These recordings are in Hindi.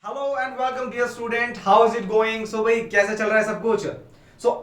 Hello and welcome dear student, how is it going. So भाई कैसे चल रहा है सब कुछ।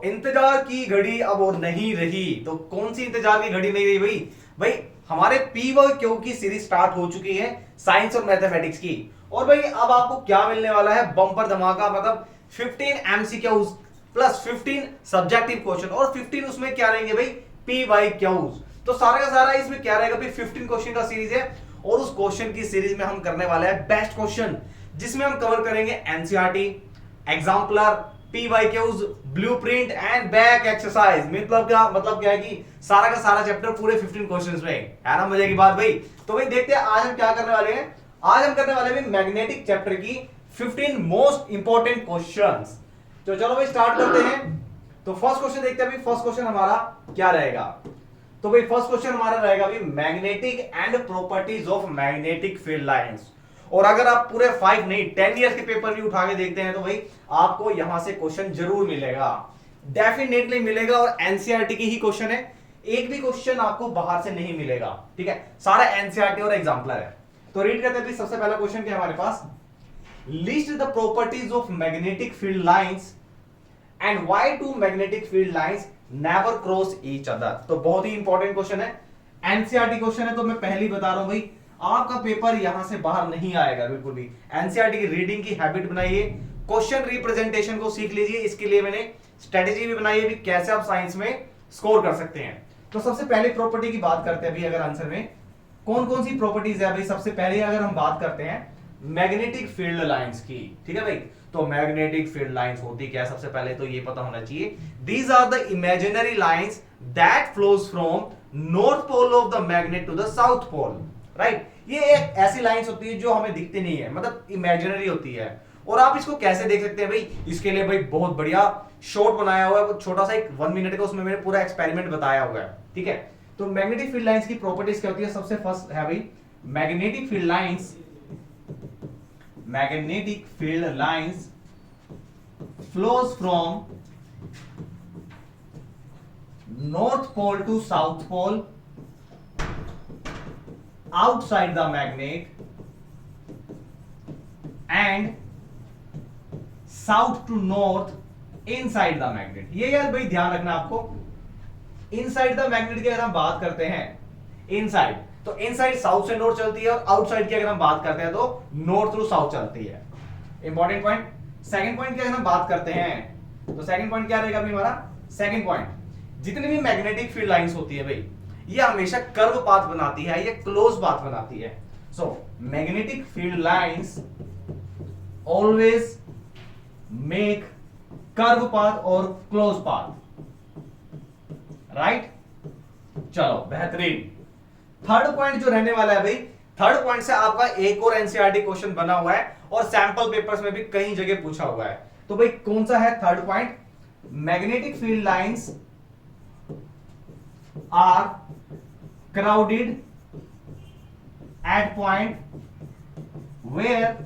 इंतजार की घड़ी अब और नहीं रही। तो कौन सी इंतजार की घड़ी नहीं रही भाई? भाई हमारे पी व क्यू की सीरीज स्टार्ट हो चुकी है साइंस और मैथमेटिक्स की। और भाई अब आपको क्या मिलने वाला है? बम्पर धमाका, मतलब 15 एमसीक्यूज प्लस 15 सब्जेक्टिव क्वेश्चन और 15 उसमें क्या रहेंगे भाई? P Y Qs. तो सारा का सारा इसमें क्या रहेगा भाई? 15 क्वेश्चन का सीरीज है और उस क्वेश्चन की सीरीज में हम करने वाले हैं बेस्ट क्वेश्चन, जिसमें हम कवर करेंगे NCERT, exemplar, PYQs, blueprint and back exercise. मतलब क्या है कि सारा का सारा चैप्टर पूरे 15 क्वेश्चंस में है ना। मजे की बात भाई। तो भाई देखते हैं आज हम क्या करने वाले हैं। आज हम करने वाले हैं मैग्नेटिक चैप्टर की 15 मोस्ट इंपॉर्टेंट क्वेश्चंस। तो चलो भाई स्टार्ट करते हैं। तो फर्स्ट क्वेश्चन देखते हैं भाई। फर्स्ट क्वेश्चन हमारा क्या रहेगा? तो भाई फर्स्ट क्वेश्चन हमारा रहेगा भाई magnetic and properties of magnetic field lines. और अगर आप पूरे 5 नहीं 10 इयर्स के पेपर भी उठा के देखते हैं तो भाई आपको यहां से क्वेश्चन जरूर मिलेगा, डेफिनेटली मिलेगा। और एनसीईआरटी की ही क्वेश्चन है, एक भी क्वेश्चन आपको बाहर से नहीं मिलेगा। ठीक है, सारा एनसीईआरटी और एग्जाम्पलर है। तो रीड करते हैं। सबसे पहला क्वेश्चन क्या है हमारे पास? List the properties of magnetic field lines and why two magnetic field lines never cross each other. तो बहुत ही इंपॉर्टेंट क्वेश्चन है, एनसीईआरटी क्वेश्चन है। तो मैं पहले ही बता रहा हूं भाई, आपका पेपर यहां से बाहर नहीं आएगा बिल्कुल भी। एनसीईआरटी की रीडिंग की हैबिट बनाइए, क्वेश्चन रिप्रेजेंटेशन को सीख लीजिए। इसके लिए मैंने स्ट्रेटेजी भी बनाई है भी कैसे आप साइंस में स्कोर कर सकते हैं। तो सबसे पहले प्रॉपर्टी की बात करते हैं भाई। अगर आंसर में कौन कौन सी प्रॉपर्टीज है भाई? सबसे पहले अगर हम बात करते हैं मैग्नेटिक फील्ड लाइंस की, ठीक है भाई। तो मैग्नेटिक फील्ड लाइंस होती क्या है? सबसे पहले तो ये पता होना चाहिए, these are the imaginary lines that flows from north pole of the magnet to the south pole. Right, ये एक ऐसी लाइंस होती है जो हमें दिखती नहीं है, मतलब इमेजिनरी होती है। और आप इसको कैसे देख सकते हैं भाई? इसके लिए भाई बहुत बढ़िया शॉर्ट बनाया हुआ है, छोटा सा एक 1 मिनट का, उसमें मैंने पूरा एक्सपेरिमेंट बताया हुआ है। ठीक है, तो मैग्नेटिक फील्ड लाइंस की प्रॉपर्टीज क्या होती है? सबसे फर्स्ट है भाई magnetic field lines. Magnetic field lines flows from north pole to south pole outside the magnet and south to north inside the magnet। ये यार भाई ध्यान रखना आपको, इनसाइड द मैग्नेट की अगर हम बात करते हैं, इनसाइड तो इनसाइड साउथ से नॉर्थ चलती है, और आउटसाइड की अगर हम बात करते हैं तो नॉर्थ टू साउथ चलती है। Important point. सेकंड पॉइंट की अगर हम बात करते हैं तो सेकंड पॉइंट क्या रहेगा भाई हमारा? सेकंड पॉइंट, जितनी भी मैग्नेटिक फील्ड लाइंस होती है भाई, ये हमेशा कर्व पाथ बनाती है, ये क्लोज पाथ बनाती है। सो magnetic field lines always make curve path और क्लोज पाथ। राइट, चलो बेहतरीन। थर्ड पॉइंट जो रहने वाला है भाई, थर्ड पॉइंट से आपका एक और एनसीईआरटी क्वेश्चन बना हुआ है और सैंपल पेपर्स में भी कई जगह पूछा हुआ है। तो भाई कौन सा है third point? Magnetic field lines are crowded at point where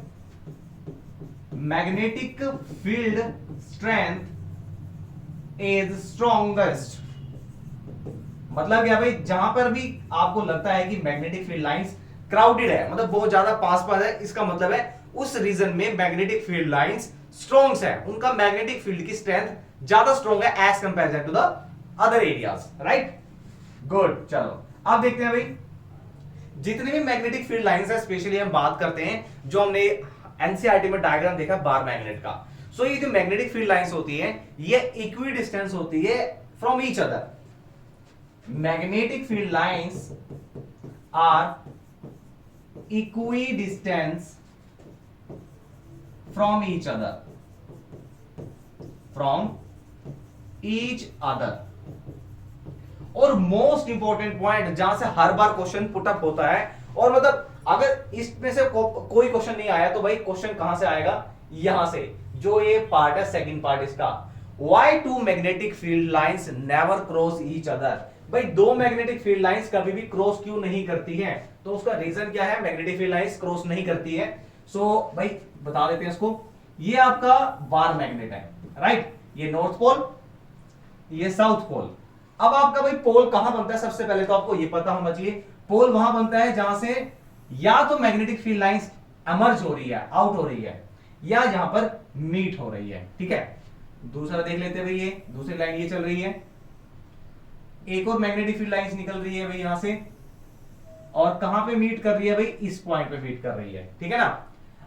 magnetic field strength is strongest. मतलब क्या भाई? जहां पर भी आपको लगता है कि मैग्नेटिक फील्ड लाइंस क्राउडेड है, मतलब बहुत ज्यादा पास पास है, इसका मतलब है उस रीजन में मैग्नेटिक फील्ड लाइंस स्ट्रॉन्ग है, उनका मैग्नेटिक फील्ड की स्ट्रेंथ ज्यादा स्ट्रॉन्ग है as comparison to the other areas. Right, good. चलो अब देखते हैं भाई, जितने भी मैग्नेटिक फील्ड लाइंस है, स्पेशली हम बात करते हैं जो हमने एनसीईआरटी में डायग्राम देखा बार मैग्नेट का। सो ये जो मैग्नेटिक फील्ड लाइंस होती है ये इक्वी डिस्टेंस होती है from each other. Magnetic field lines are equidistant from each other, from each other। और मोस्ट इंपॉर्टेंट पॉइंट जहां से हर बार क्वेश्चन पुट अप होता है, और मतलब अगर इसमें से कोई क्वेश्चन नहीं आया तो भाई क्वेश्चन कहां से आएगा? यहां से, जो ये पार्ट है सेकंड पार्ट इसका। Why two magnetic field lines never cross each other? भाई दो मैग्नेटिक फील्ड लाइंस कभी भी क्रॉस क्यों नहीं करती हैं? तो उसका रीजन क्या है? मैग्नेटिक फील्ड लाइंस क्रॉस नहीं करती है। सो भाई बता देते हैं इसको। ये आपका बार मैग्नेट है, राइट, ये नॉर्थ पोल, ये साउथ पोल। अब आपका भाई पोल कहां बनता है? सबसे पहले तो आपको ये पता होना चाहिए, पोल वहां बनता है जहां से या तो मैग्नेटिक फील्ड लाइंस एमर्ज हो रही है, आउट हो रही है, या जहां पर मीट हो रही है। ठीक है, दूसरा देख लेते हैं भाई, ये दूसरी लाइन ये चल रही है, एक और मैग्नेटिक फील्ड लाइंस निकल रही है भाई यहां से, और कहां पे मीट कर रही है भाई, इस पॉइंट पे मीट कर रही है। ठीक है ना।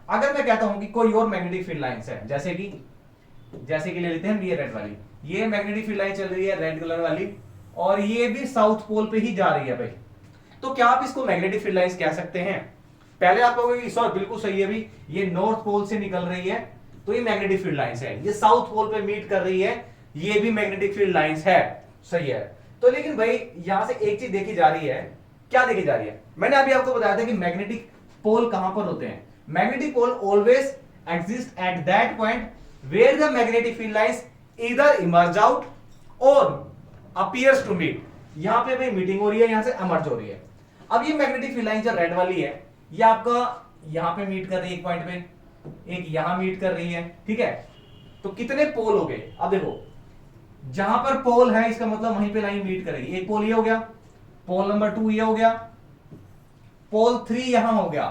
अगर मैं कहता हूं कि कोई और मैग्नेटिक फील्ड लाइंस है, जैसे कि ले लेते हैं ये रेड वाली, ये मैग्नेटिक फील्ड लाइन चल रही है रेड कलर वाली, और ये भी साउथ पोल पे ही जा रही है भाई, तो क्या आप इसको मैग्नेटिक फील्ड लाइंस कह सकते हैं? पहले आप कहोगे सर बिल्कुल सही है भाई, ये नॉर्थ पोल से निकल रही है तो ये मैग्नेटिक फील्ड लाइंस है, ये साउथ पोल पे मीट कर रही है, ये भी मैग्नेटिक फील्ड लाइंस है, सही है। तो लेकिन भाई यहां से एक चीज देखी जा रही है, क्या देखी जा रही है? मैंने अभी आपको बताया था कि मैग्नेटिक पोल कहां पर होते हैं। Magnetic pole always exist at that point where the magnetic field lines either emerge out और अपीयर्स टू मीट। यहां पे भाई मीटिंग हो रही है, यहां से इमर्ज हो रही है। अब ये मैग्नेटिक फील्ड लाइन जो रेड वाली है, ये आपका यहां पे मीट कर रही है एक पॉइंट पे, एक यहां मीट कर रही है। ठीक है, तो कितने पोल हो गए? अब देखो, जहां पर पोल है इसका मतलब वहीं पे लाइन मीट करेगी। एक पोल ये हो गया, पोल नंबर 2 ये हो गया, पोल 3 यहां हो गया,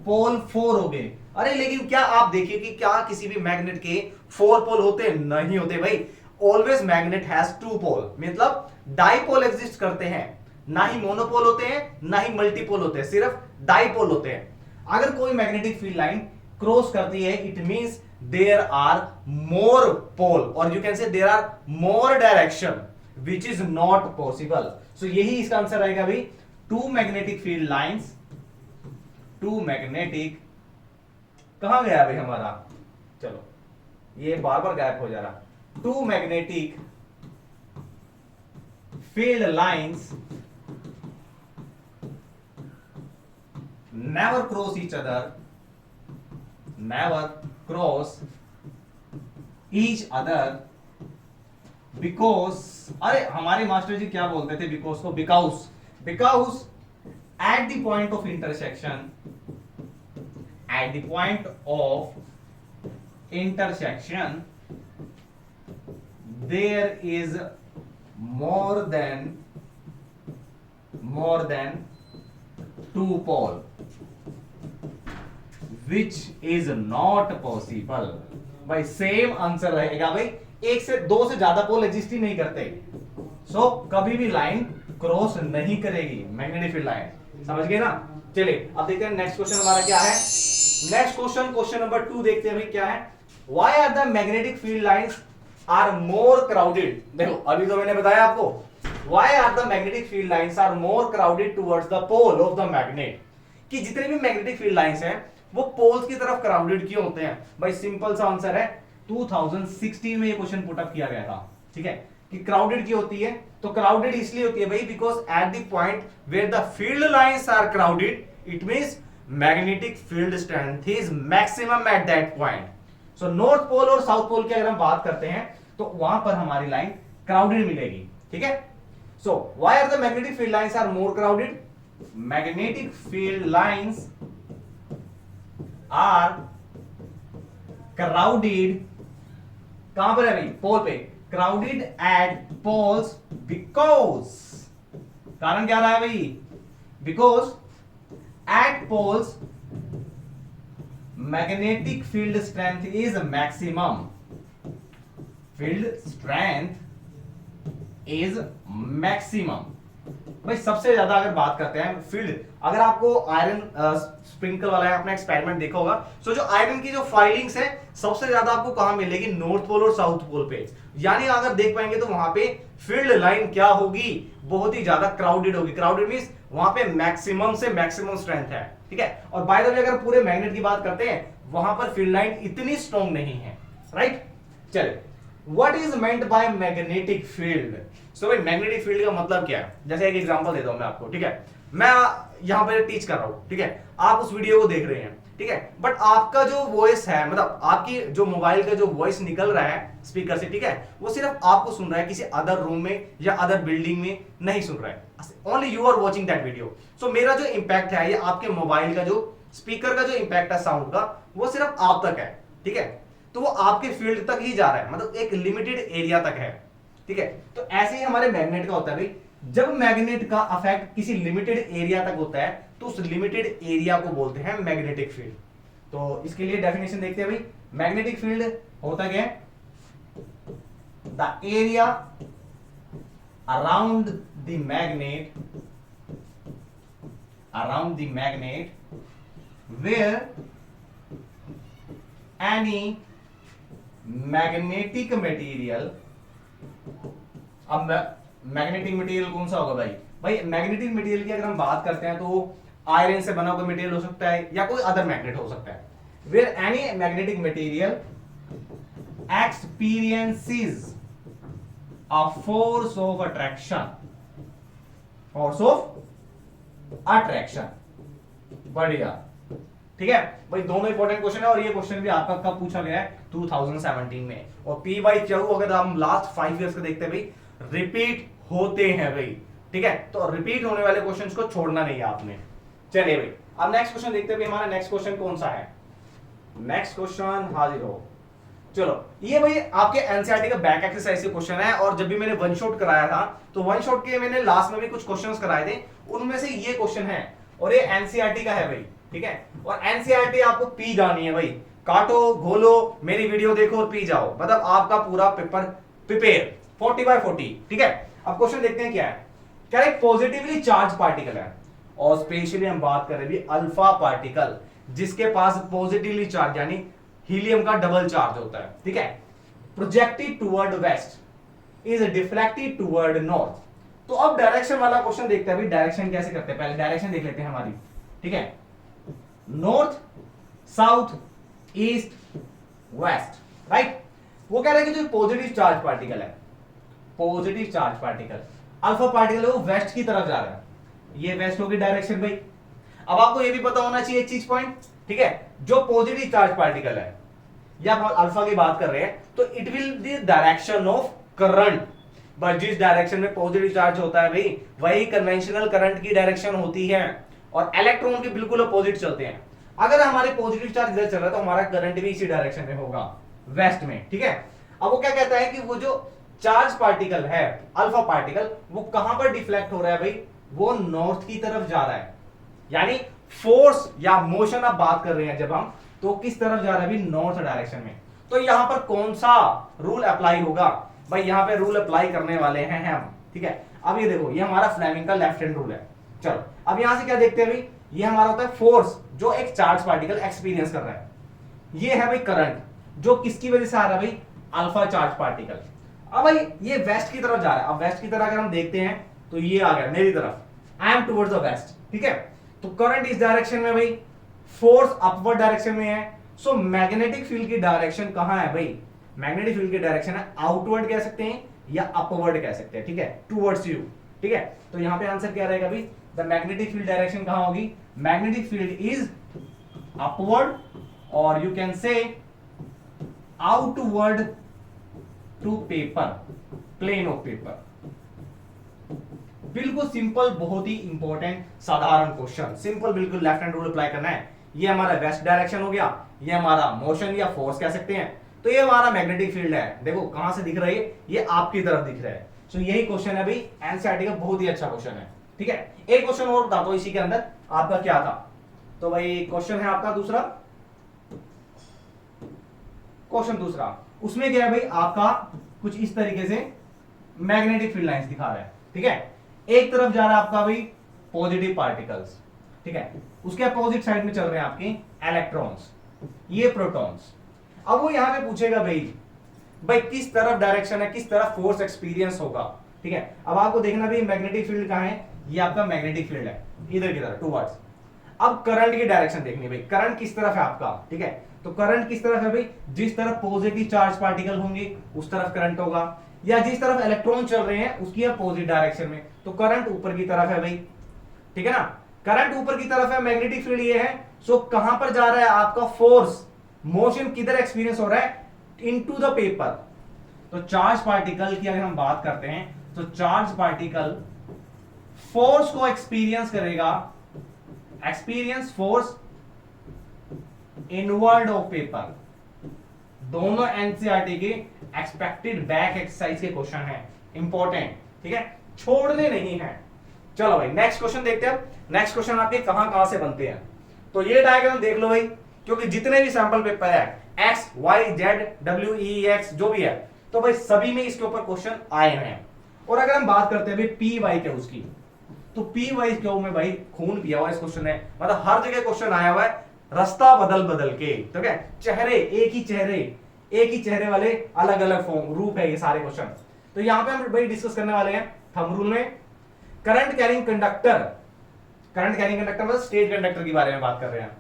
पोल 4 हो गए। अरे लेकिन क्या आप देखिए कि क्या किसी भी मैग्नेट के 4 पोल होते? नहीं होते भाई। ऑलवेज मैग्नेट हैज 2 पोल, मतलब डाइपोल एग्जिस्ट करते हैं, ना ही मोनोपोल होते हैं ना ही मल्टीपोल होते हैं, सिर्फ डाइपोल होते हैं। अगर कोई मैग्नेटिक फील्ड लाइन क्रॉस करती है, it means there are more pole, और you can say there are more direction which is not possible. So यही इसका आंसर आएगा भाई, two magnetic field lines, two magnetic, कहां गया भाई हमारा, चलो ये बार बार गायब हो जा रहा, two magnetic field lines never cross each other, never cross each other because, अरे हमारे मास्टर जी क्या बोलते थे बिकॉज को? Because at the point of intersection, at the point of intersection there is more than 2 pole which is not possible। भाई सेम आंसर रहेगा भाई, एक से 2 से ज्यादा पोल एग्जिस्ट ही नहीं करते, सो कभी भी लाइन क्रॉस नहीं करेगी मैग्नेटिक फील्ड लाइन। समझ गए ना? चलिए अब देखते हैं नेक्स्ट क्वेश्चन हमारा क्या है। नेक्स्ट क्वेश्चन नंबर 2 देखते हैं भाई क्या है। Why are the magnetic field lines are more crowded? देखो अभी तो मैंने बताया आपको, why are the magnetic field lines are more crowded towards the pole of the magnet, कि जितने भी मैग्नेटिक फील्ड लाइंस हैं वो पोल्स की तरफ क्राउडेड क्यों होते हैं? भाई सिंपल सा आंसर है, 2016 में ये क्वेश्चन पुट अप किया गया था। ठीक है, कि क्राउडेड क्यों होती है? तो क्राउडेड इसलिए होती है भाई because at the point where the field lines are crowded, it means magnetic field strength is maximum at that point. So north pole और साउथ पोल की अगर हम बात करते हैं तो वहां पर हमारी लाइन क्राउडेड मिलेगी। ठीक है, so why are the magnetic field lines are more crowded? Magnetic field lines are crowded, कहां पर है भाई? पोल पे। क्राउडेड एट पोल्स बिकॉज, कारण क्या रहा है भाई? Because at poles magnetic field strength is maximum, field strength is maximum. भाई सबसे ज्यादा अगर बात करते हैं फील्ड, अगर आपको आयरन स्प्रिंकल वाला है अपना एक्सपेरिमेंट देखा होगा, सो जो आयरन की जो फाइलिंग्स है सबसे ज्यादा आपको कहां मिलेगी? नॉर्थ पोल और साउथ पोल पे। यानी अगर देख पाएंगे तो वहां पे फील्ड लाइन क्या होगी? बहुत ही ज्यादा क्राउडेड होगी। क्राउडेड मींस वहां पे मैक्सिमम से मैक्सिमम स्ट्रेंथ है। ठीक है, और बाय द वे अगर पूरे मैग्नेट की बात करते हैं वहां पर फील्ड लाइन इतनी स्ट्रॉन्ग नहीं है। राइट, चलिए what is meant by magnetic field? So भाई मैग्नेटिक फील्ड का मतलब क्या है? जैसे एक एग्जांपल देता हूं मैं आपको। ठीक है, मैं यहां पर टीच कर रहा हूं, ठीक है, आप उस वीडियो को देख रहे हैं, ठीक है, बट आपका जो वॉइस है, मतलब आपकी जो मोबाइल का जो वॉइस निकल रहा है स्पीकर से, ठीक है, वो सिर्फ आपको सुन रहा है, किसी अदर रूम में या अदर बिल्डिंग में नहीं सुन रहा है। Only you are watching that video. So मेरा जो इंपैक्ट है ये आपके मोबाइल का जो स्पीकर का जो इंपैक्ट है साउंड का, वो सिर्फ आप तक है। ठीक है, तो वो आपके फील्ड तक ही जा रहा है, मतलब एक लिमिटेड एरिया तक है। ठीक है, तो ऐसे ही हमारे मैग्नेट का होता है भाई, जब मैग्नेट का अफेक्ट किसी लिमिटेड एरिया तक होता है तो उस लिमिटेड एरिया को बोलते हैं मैग्नेटिक फील्ड। तो इसके लिए डेफिनेशन देखते हैं भाई। मैग्नेटिक फील्ड होता क्या है? The area around the magnet, where any magnetic material, अब मैग्नेटिक मटेरियल कौन सा होगा भाई मैग्नेटिक मटेरियल की अगर हम बात करते हैं तो आयरन से बना कोई मटेरियल हो सकता है या कोई अदर मैग्नेट हो सकता है। Where any magnetic material experiences a force of attraction, बढ़िया, ठीक है भाई। दोनों इंपॉर्टेंट क्वेश्चन है और ये क्वेश्चन भी आपका कब पूछा गया है? 2017 में। और पी बाई क्यू अगर हम लास्ट 5 इयर्स का देखते हैं भाई रिपीट होते हैं भाई, ठीक है। तो रिपीट होने वाले क्वेश्चंस को छोड़ना नहीं है आपने। चलिए भाई अब नेक्स्ट क्वेश्चन देखते हैं भाई, हमारा नेक्स्ट क्वेश्चन कौन सा है? नेक्स्ट क्वेश्चन हाजिर हो। चलो ये भाई आपके एनसीईआरटी का बैक एक्सरसाइज के क्वेश्चन है और जब भी मैंने वन शॉट कराया था तो वन शॉट के मैंने लास्ट में भी कुछ क्वेश्चंस कराए थे, उनमें से ये क्वेश्चन है और ये एनसीईआरटी का है भाई, ठीक है। और एनसीईआरटी आपको पी जानी है भाई, काटो घोलो मेरी वीडियो देखो और पी जाओ, मतलब आपका पूरा पेपर प्रिपेयर 40/40, ठीक है। अब क्वेश्चन देखते हैं क्या है। क्या एक पॉजिटिवली चार्ज पार्टिकल है और स्पेशली हम बात कर रहे हैं अल्फा पार्टिकल जिसके पास पॉजिटिवली चार्ज यानी हीलियम का डबल चार्ज होता है, ठीक है। Projected toward west is deflected toward north. तो अब डायरेक्शन वाला क्वेश्चन देखते हैं भाई, डायरेक्शन कैसे करते हैं, पहले डायरेक्शन देख लेते हैं हमारी, ठीक है। North, south, east, west, right. वो कह रहा है कि जो पॉजिटिव चार्ज पार्टिकल है, positive charge particle alpha particle है वो वेस्ट की तरफ जा रहा है, ये वेस्ट होगी डायरेक्शन भाई। अब आपको ये भी पता होना चाहिए एक चीज पॉइंट, ठीक है। जो पॉजिटिव चार्ज पार्टिकल है या आप अल्फा की बात कर रहे हैं तो it will the direction of current, but जिस डायरेक्शन में पॉजिटिव चार्ज होता है भाई वही कन्वेंशनल करंट की डायरेक्शन होती है और इलेक्ट्रॉन के बिल्कुल अपोजिट चलते हैं। अगर हमारे पॉजिटिव चार्ज इधर चल रहा है तो हमारा करंट भी इसी डायरेक्शन में होगा, वेस्ट में, ठीक है। अब वो क्या कहता है कि वो जो चार्ज पार्टिकल है अल्फा पार्टिकल वो कहां पर डिफ्लेक्ट हो रहा है भाई, वो नॉर्थ की तरफ जा रहा है, यानी फोर्स या मोशन आप बात कर रहे हैं जब हम, तो किस तरफ जा रहा है भाई, नॉर्थ डायरेक्शन में। तो यहां पर कौन सा रूल अप्लाई होगा भाई, यहां पे रूल अप्लाई करने वाले हैं हम, ठीक है। अब ये देखो ये हमारा फ्लेमिंग का लेफ्ट हैंड रूल है। चलो अब यहां से क्या देखते हैं भाई, ये हमारा होता है फोर्स जो एक चार्ज पार्टिकल एक्सपीरियंस कर रहा है, ये है भाई करंट जो किसकी वजह से आ रहा है भाई, अल्फा चार्ज पार्टिकल। अब भाई ये वेस्ट की तरफ जा रहा है, अब वेस्ट की तरफ अगर हम देखते हैं तो ये आ गया मेरी तरफ, I am towards the west, ठीक है। तो करंट इस डायरेक्शन में भाई, फोर्स अपवर्ड डायरेक्शन में है, सो मैग्नेटिक फील्ड की डायरेक्शन कहां है भाई, मैग्नेटिक फील्ड की डायरेक्शन है आउटवर्ड कह सकते हैं या अपवर्ड कह सकते हैं, ठीक है, टुवर्ड्स यू, ठीक है। तो यहां पे आंसर क्या रहेगा भाई, द मैग्नेटिक फील्ड डायरेक्शन कहां होगी, मैग्नेटिक फील्ड इज अपवर्ड और you can say outward to paper, plane of paper. बिल्कुल सिंपल, बहुत ही इंपॉर्टेंट साधारण क्वेश्चन, सिंपल बिल्कुल लेफ्ट हैंड रूल अप्लाई करना है। ये हमारा वेस्ट डायरेक्शन हो गया, ये हमारा मोशन या फोर्स कह सकते हैं, तो ये हमारा मैग्नेटिक फील्ड है, देखो कहां से दिख रही है, ये आपकी तरफ दिख रहा है। सो यही क्वेश्चन है भाई एनसीईआरटी का, बहुत ही अच्छा क्वेश्चन है, ठीक है। एक क्वेश्चन और बता दो इसी के अंदर आपका क्या था, तो भाई क्वेश्चन है आपका दूसरा, क्वेश्चन दूसरा उसमें क्या है भाई आपका कुछ इस तरीके से मैग्नेटिक फील्ड लाइंस दिखा रहा है, ठीक है। एक तरफ जा रहा है आपका भाई पॉजिटिव पार्टिकल्स, ठीक है, उसके अपोजिट साइड में चल रहे हैं आपके इलेक्ट्रॉन्स, ये प्रोटॉन्स। अब वो यहां पे पूछेगा भाई किस तरफ डायरेक्शन है, किस तरफ फोर्स एक्सपीरियंस होगा, ठीक है। अब आपको देखना भी मैग्नेटिक फील्ड कहां है, ये आपका मैग्नेटिक फील्ड है इधर की तरफ टुवर्ड्स। अब करंट की डायरेक्शन देखनी भाई, करंट किस तरफ है आपका, ठीक है। तो करंट किस तरफ है भाई, जिस तरफ पॉजिटिव चार्ज पार्टिकल होंगे उस तरफ करंट होगा, या जिस तरफ इलेक्ट्रॉन चल रहे हैं उसकी अपोजिट डायरेक्शन में, तो करंट ऊपर की तरफ है भाई, ठीक है ना। करंट ऊपर की तरफ है, मैग्नेटिक फील्ड ये है, सो कहां पर जा रहा है आपका फोर्स, मोशन किधर एक्सपीरियंस हो रहा है, इनटू द पेपर। तो चार्ज पार्टिकल की अगर हम बात करते हैं तो चार्ज पार्टिकल फोर्स को एक्सपीरियंस करेगा, experience force inward of paper. दोनों एनसीईआरटी के एक्सपेक्टेड बैक एक्सरसाइज के क्वेश्चन हैं, इंपॉर्टेंट, ठीक है, छोड़ने नहीं है। चलो भाई नेक्स्ट क्वेश्चन देखते हैं। नेक्स्ट क्वेश्चन आपके कहां कहां से बनते हैं, तो ये डायग्राम देख लो भाई, क्योंकि जितने भी सैंपल पेपर है X Y Z W E X जो भी है, तो भाई सभी में इसके ऊपर क्वेश्चन आए हैं। और अगर हम बात करते हैं भाई पी वाई क्यू उसकी, तो पी वाई क्यू में भाई खून पिया हुआ इस क्वेश्चन है, मतलब हर जगह क्वेश्चन आया हुआ है रास्ता बदल बदल के, तो क्या चेहरे एक ही चेहरे वाले अलग अलग फॉर्म रूप है ये सारे क्वेश्चन। तो यहां पे हम भाई डिस्कस करने वाले हैं थंब रूल में करंट कैरिंग कंडक्टर मतलब स्टेट कंडक्टर के बारे में बात कर रहे हैं।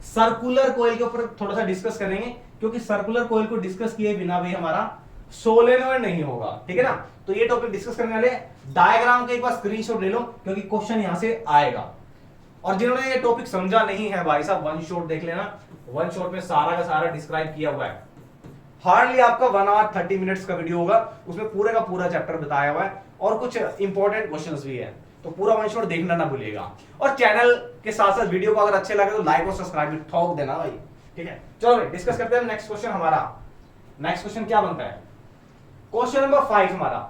सर्कुलर कोयल के ऊपर थोड़ा सा डिस्कस करेंगे, क्योंकि सर्कुलर कोयल को डिस्कस किए बिना भी हमारा सोलेनोइड नहीं होगा, ठीक है ना। तो ये टॉपिक डिस्कस करने वाले, डायग्राम के एक बार स्क्रीनशॉट ले लो क्योंकि क्वेश्चन यहां से आएगा। और जिन्होंने ये टॉपिक समझा नहीं है भाई साहब, वन शॉट देख लेना, वन शॉट में सारा का सारा डिस्क्राइब किया हुआ है। हार्डली आपका 1 आवर 30 मिनट्स का वीडियो होगा, उसमें पूरे का पूरा चैप्टर बताया हुआ है और कुछ इंपॉर्टेंट क्वेश्चंस भी है, तो पूरा वन शॉट देखना ना भूलिएगा। और चैनल के साथ साथ वीडियो को अगर अच्छे लगे तो लाइक और सब्सक्राइब भी ठोक देना भाई, ठीक है। चलो डिस्कस करते हैं नेक्स्ट क्वेश्चन हमारा। नेक्स्ट क्वेश्चन क्या बनता है, क्वेश्चन नंबर 5 हमारा,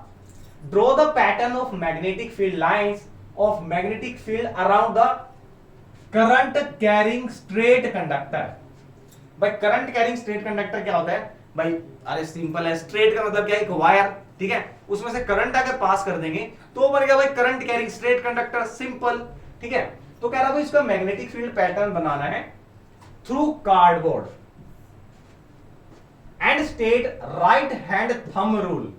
draw the pattern of magnetic field lines of magnetic field around the current carrying straight conductor. भाई करंट कैरिंग स्ट्रेट कंडक्टर क्या होता है भाई, अरे सिंपल है, स्ट्रेट का मतलब क्या है, एक वायर, ठीक है, उसमें से करंट अगर पास कर देंगे तो बनेगा भाई current carrying straight conductor, simple, ठीक है। तो कह रहा भाई इसका मैग्नेटिक फील्ड पैटर्न बनाना है through cardboard and state right hand thumb rule.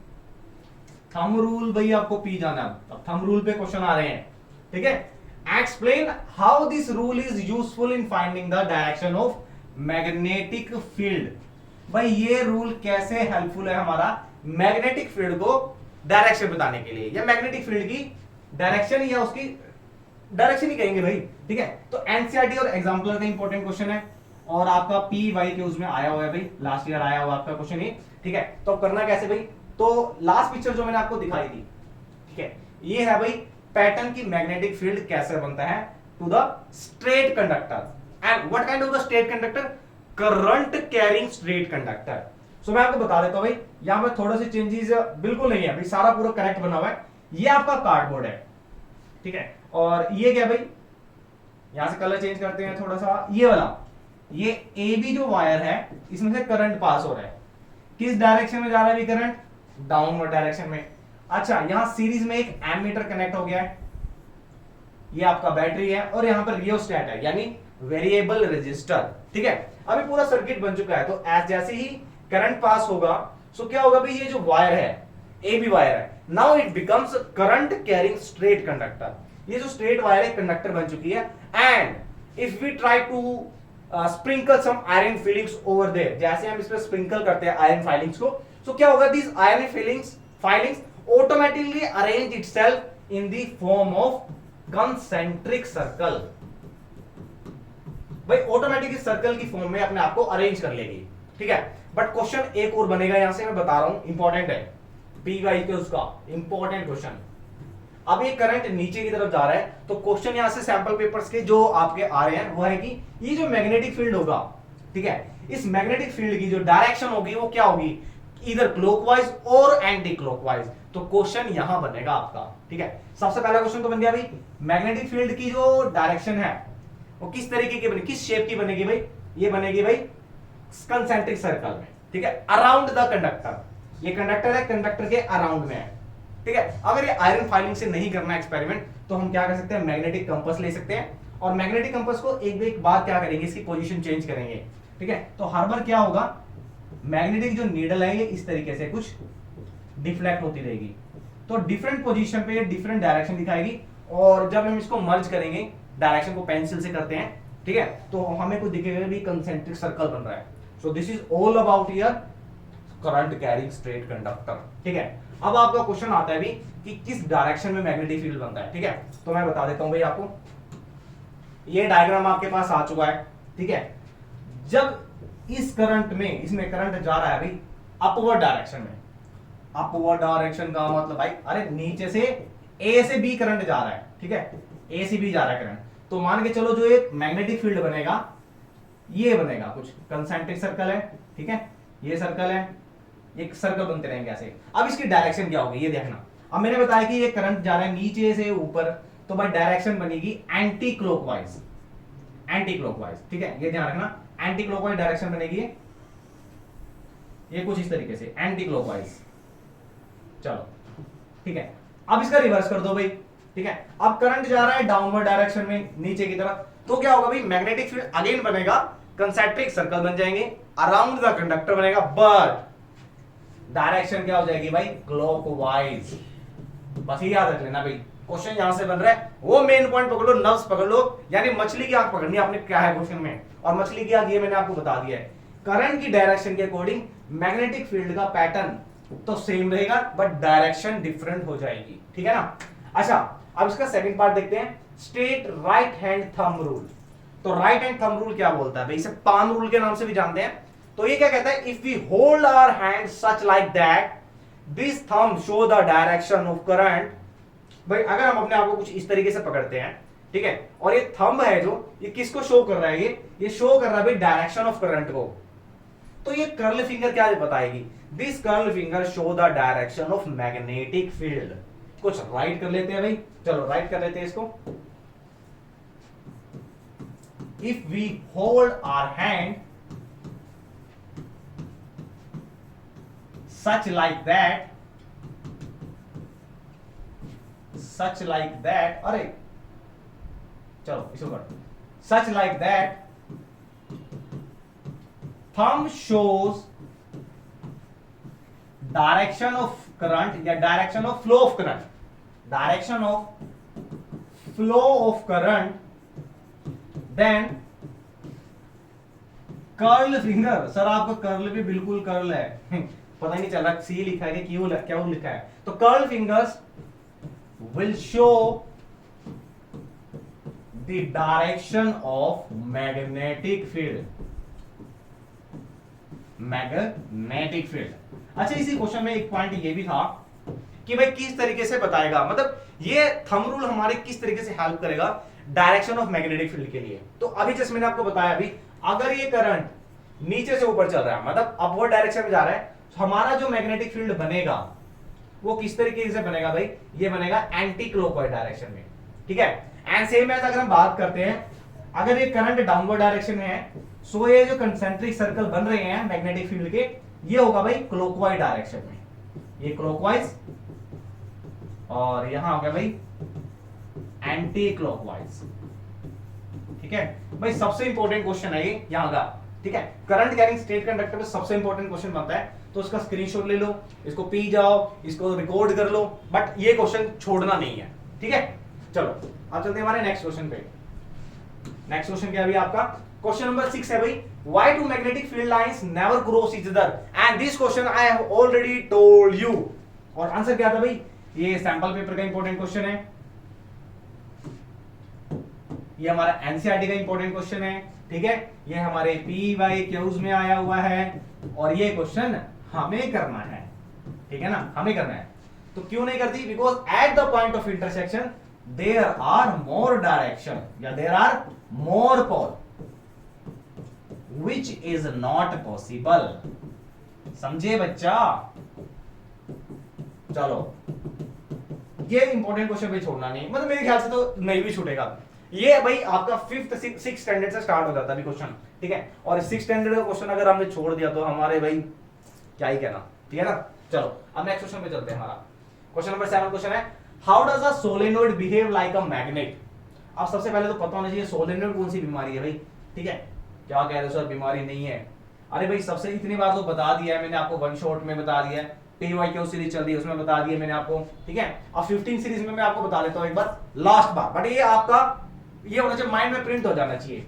Thumb rule भाई आपको पी जाना, अब थंब रूल पे क्वेश्चन आ रहे हैं, ठीक है। Explain how this rule is useful in finding the direction of magnetic field. भाई ये रूल कैसे हेल्पफुल है हमारा मैग्नेटिक फील्ड को डायरेक्शन बताने के लिए, या मैग्नेटिक फील्ड की डायरेक्शन या उसकी डायरेक्शन ही कहेंगे भाई, ठीक है। तो एनसीईआरटी और एग्जाम्पलर का इंपॉर्टेंट क्वेश्चन है और आपका पी वाई के उसमें आया हुआ है भाई, लास्ट ईयर आया हुआ आपका क्वेश्चन ये, ठीक है। तो अब करना कैसे भाई, तो लास्ट पिक्चर जो मैंने आपको दिखाई थी, ठीक है, ये है भाई पैटर्न की मैग्नेटिक फील्ड कैसे बनता है to the straight conductor. And what kind of the straight conductor, current carrying straight conductor. So मैं आपको बता देता हूं भाई, यहां पे थोड़ा सी चेंजेस बिल्कुल नहीं है भाई, सारा पूरा करेक्ट बना हुआ है। ये आपका कार्डबोर्ड है, ठीक है, और ये क्या भाई, यहां से कलर चेंज करते हैं थोड़ा सा, ये वाला, ये ए बी जो वायर है इसमें से करंट पास हो रहा है, किस डायरेक्शन में जा रहा है भी करंट, डाउनवर्ड डायरेक्शन में। अच्छा, यहां सीरीज में एक एमीटर कनेक्ट हो गया है, ये आपका बैटरी है, और यहां पर रियोस्टेट है यानी वेरिएबल रेजिस्टर, ठीक है। अभी पूरा सर्किट बन चुका है, तो जैसे ही करंट पास होगा सो क्या होगा भाई, ये जो वायर है ए बी वायर है, now it becomes current carrying straight conductor. ये जो स्ट्रेट वायर है कंडक्टर बन चुकी है। And if we try to sprinkle some iron filings over there, जैसे हम इस पर स्प्रिंकल करते हैं आयरन फाइलिंग्स को, सो क्या होगा, this iron filings automatically arrange itself in the form of concentric circle. भाई ऑटोमेटिक सर्कल की फॉर्म में अपने आप को अरेंज कर लेगी, ठीक है। बट क्वेश्चन एक और बनेगा यहां से, मैं बता रहा हूं, इंपॉर्टेंट है, पी वाई के उसका इंपॉर्टेंट क्वेश्चन। अब ये करंट नीचे की तरफ जा रहा है, तो क्वेश्चन यहां से सैंपल पेपर्स के जो आपके आ रहे हैं वो है कि ये जो मैग्नेटिक फील्ड होगा, ठीक है, इस मैग्नेटिक फील्ड की जो डायरेक्शन होगी वो क्या होगी, इधर क्लॉकवाइज और एंटी क्लॉकवाइज। तो क्वेश्चन यहां बनेगा आपका, ठीक है। सबसे पहला क्वेश्चन तो बन गया भाई, मैग्नेटिक फील्ड की जो डायरेक्शन है वो किस तरीके की बनेगी, किस शेप की बनेगी भाई, ये बनेगी भाई कंसेंट्रिक सर्कल में, ठीक है, अराउंड द कंडक्टर। ये कंडक्टर है, कंडक्टर के अराउंड में है, ठीक है। अगर ये आयरन फाइलिंग से नहीं करना एक्सपेरिमेंट, तो हम क्या कर सकते हैं, मैग्नेटिक कंपास ले सकते हैं, और मैग्नेटिक कंपास को एक बार क्या करेंगे, इसकी पोजीशन चेंज करेंगे, ठीक है। तो हर बार क्या होगा, मैग्नेटिक जो नीडल है ये इस तरीके से कुछ डिफ्लेक्ट होती रहेगी, तो डिफरेंट पोजीशन पे डिफरेंट डायरेक्शन दिखाएगी, और जब हम इसको मर्ज करेंगे, डायरेक्शन को पेंसिल से करते हैं, ठीक है, तो हमें कुछ दिखेगा भी कंसेंट्रिक सर्कल बन रहा है। So this is all about your current carrying straight conductor, ठीक है। अब आपका क्वेश्चन आता है भी कि किस डायरेक्शन में मैग्नेटिक फील्ड बनता है, ठीक है। तो मैं बता देता हूं भाई आपको, ये डायग्राम आपके पास आ चुका है, ठीक है। जब इस करंट में, इसमें करंट जा रहा है भाई अपवर्ड डायरेक्शन में, अपवर्ड डायरेक्शन का मतलब भाई, अरे नीचे से ए से बी करंट जा रहा है, ठीक है, ए से बी जा रहा है करंट, तो मान के चलो जो एक मैग्नेटिक फील्ड बनेगा ये बनेगा कुछ कंसेंट्रिक सर्कल है, ठीक है, ये सर्कल है, एक सर्कल बनते रहेंगे ऐसे। अब इसकी डायरेक्शन क्या होगी ये देखना। अब मैंने बताया कि ये करंट जा रहा है नीचे से ऊपर, तो भाई डायरेक्शन बनेगी एंटी क्लॉकवाइज, एंटी क्लॉकवाइज, ठीक है, ये ध्यान रखना, एंटी क्लॉकवाइज डायरेक्शन बनेगी ये कुछ इस तरीके से एंटी क्लॉकवाइज। चलो ठीक है, अब इसका रिवर्स कर दो भाई, ठीक है, अब करंट जा रहा है डाउनवर्ड डायरेक्शन में नीचे की तरफ, तो क्या होगा भाई, मैग्नेटिक फील्ड अगेन बनेगा, कंसेंट्रिक सर्कल बन जाएंगे, अराउंड द कंडक्टर बनेगा, बट डायरेक्शन क्या हो जाएगी भाई, क्लॉकवाइज। बस ये याद रख लेना भाई, क्वेश्चन यहां से बन रहा है, वो मेन पॉइंट पकड़ लो, नर्व्स पकड़ लो, यानी मछली की आंख पकड़नी आपने, क्या है क्वेश्चन में, और मछली की आंख ये मैंने आपको बता दिया है, करंट की डायरेक्शन के अकॉर्डिंग मैग्नेटिक फील्ड का पैटर्न तो सेम रहेगा बट डायरेक्शन डिफरेंट हो जाएगी, ठीक है ना। अच्छा, अब इसका सेकंड पार्ट देखते हैं, straight right hand thumb rule. तो राइट हैंड थंब रूल क्या बोलता है भाई, इसे पाम रूल के नाम से भी जानते हैं। तो ये क्या कहता है, if we hold our hand such like that, this thumb show the direction of current. भाई अगर हम अपने आप को कुछ इस तरीके से पकड़ते हैं, ठीक है, और ये थंब है जो, ये किसको शो कर रहा है, ये शो कर रहा है भाई डायरेक्शन ऑफ करंट को। तो ये कर्ल फिंगर क्या बताएगी, this curl finger show the direction of magnetic field. कुछ राइट कर लेते हैं भाई, चलो राइट कर लेते हैं इसको। If we hold our hand such like that, अरे चलो इसको कर, such like that thumb shows direction of current या direction of flow of current, direction of flow of current, then curl finger. Sir आपका कर्ल भी बिल्कुल कर्ल है पता ही नहीं चल रहा सी लिखा है कि क्यू क्या लिखा है। तो curl fingers will show the direction of magnetic field, magnetic field. अच्छा, इसी क्वेश्चन में एक पॉइंट ये भी था कि भाई किस तरीके से बताएगा, मतलब ये थंब रूल हमारे किस तरीके से हेल्प करेगा डायरेक्शन ऑफ मैग्नेटिक फील्ड के लिए। तो अभी जैसे मैंने आपको बताया, अभी अगर ये करंट नीचे से ऊपर चल रहा है, मतलब अपवर्ड डायरेक्शन में जा रहा है, तो हमारा जो मैग्नेटिक फील्ड बनेगा वो किस तरीके से बनेगा भाई, ये बनेगा एंटी क्लॉकवाइज डायरेक्शन में, ठीक है। एंड सेम एज अगर हम बात करते हैं, अगर ये करंट डाउनवर्ड डायरेक्शन में है, सो ये जो कंसेंट्रिक सर्कल बन रहे हैं मैग्नेटिक फील्ड के, ये होगा भाई क्लॉकवाइज डायरेक्शन में, ये क्लॉकवाइज, और यहां हो गया भाई एंटी क्लॉकवाइज, ठीक है भाई। सबसे इंपॉर्टेंट क्वेश्चन है ये यहां का, ठीक है, करंट कैरिंग स्ट्रेट कंडक्टर में सबसे इंपॉर्टेंट क्वेश्चन बनता है, तो उसका स्क्रीनशॉट ले लो, इसको पी जाओ, इसको रिकॉर्ड कर लो, बट ये क्वेश्चन छोड़ना नहीं है, ठीक है। चलो अब चलते हैं हमारे नेक्स्ट क्वेश्चन पे। नेक्स्ट क्वेश्चन क्या है अभी आपका, क्वेश्चन नंबर 6 है भाई, why do magnetic field lines never cross each other, and this question I have already told you। और आंसर क्या था भाई, ये सैंपल पेपर का इंपॉर्टेंट क्वेश्चन है, ये हमारा एनसीईआरटी का इंपॉर्टेंट क्वेश्चन है, ठीक है, ये हमारे PYQs में आया हुआ है, और ये क्वेश्चन हमें करना है, ठीक है ना, हमें करना है। तो क्यों नहीं करती, because at the point of intersection there are more direction या there are more pole which is not possible। समझे बच्चा, चलो ये इंपॉर्टेंट क्वेश्चन भी छोड़ना नहीं, मतलब मेरे ख्याल से तो नहीं भी छूटेगा। ये भाई आपका 5th 6th स्टैंडर्ड से स्टार्ट हो जाता है क्वेश्चन, ठीक है, और 6th स्टैंडर्ड का क्वेश्चन अगर हमने छोड़ दिया तो हमारे भाई क्या ही कहना, ठीक है ना। चलो अब नेक्स्ट क्वेश्चन पे चलते हैं। हमारा क्वेश्चन नंबर 7 क्वेश्चन है, how does a solenoid behave like a magnet. अब सबसे पहले तो पता होना चाहिए सोलेनोइड कौन सी बीमारी है भाई, ठीक है। क्या कह रहे हो सर बीमारी नहीं है, अरे भाई सबसे इतनी बार तो बता दिया है मैंने आपको, वन शॉट में बता दिया है, PYQ सीरीज चल रही है उसमें बता दिया मैंने आपको, ठीक है। अब 15 सीरीज में मैं आपको बता देता हूं एक बार लास्ट बार, बट ये आपका ये होना चाहिए, माइंड में प्रिंट हो जाना चाहिए।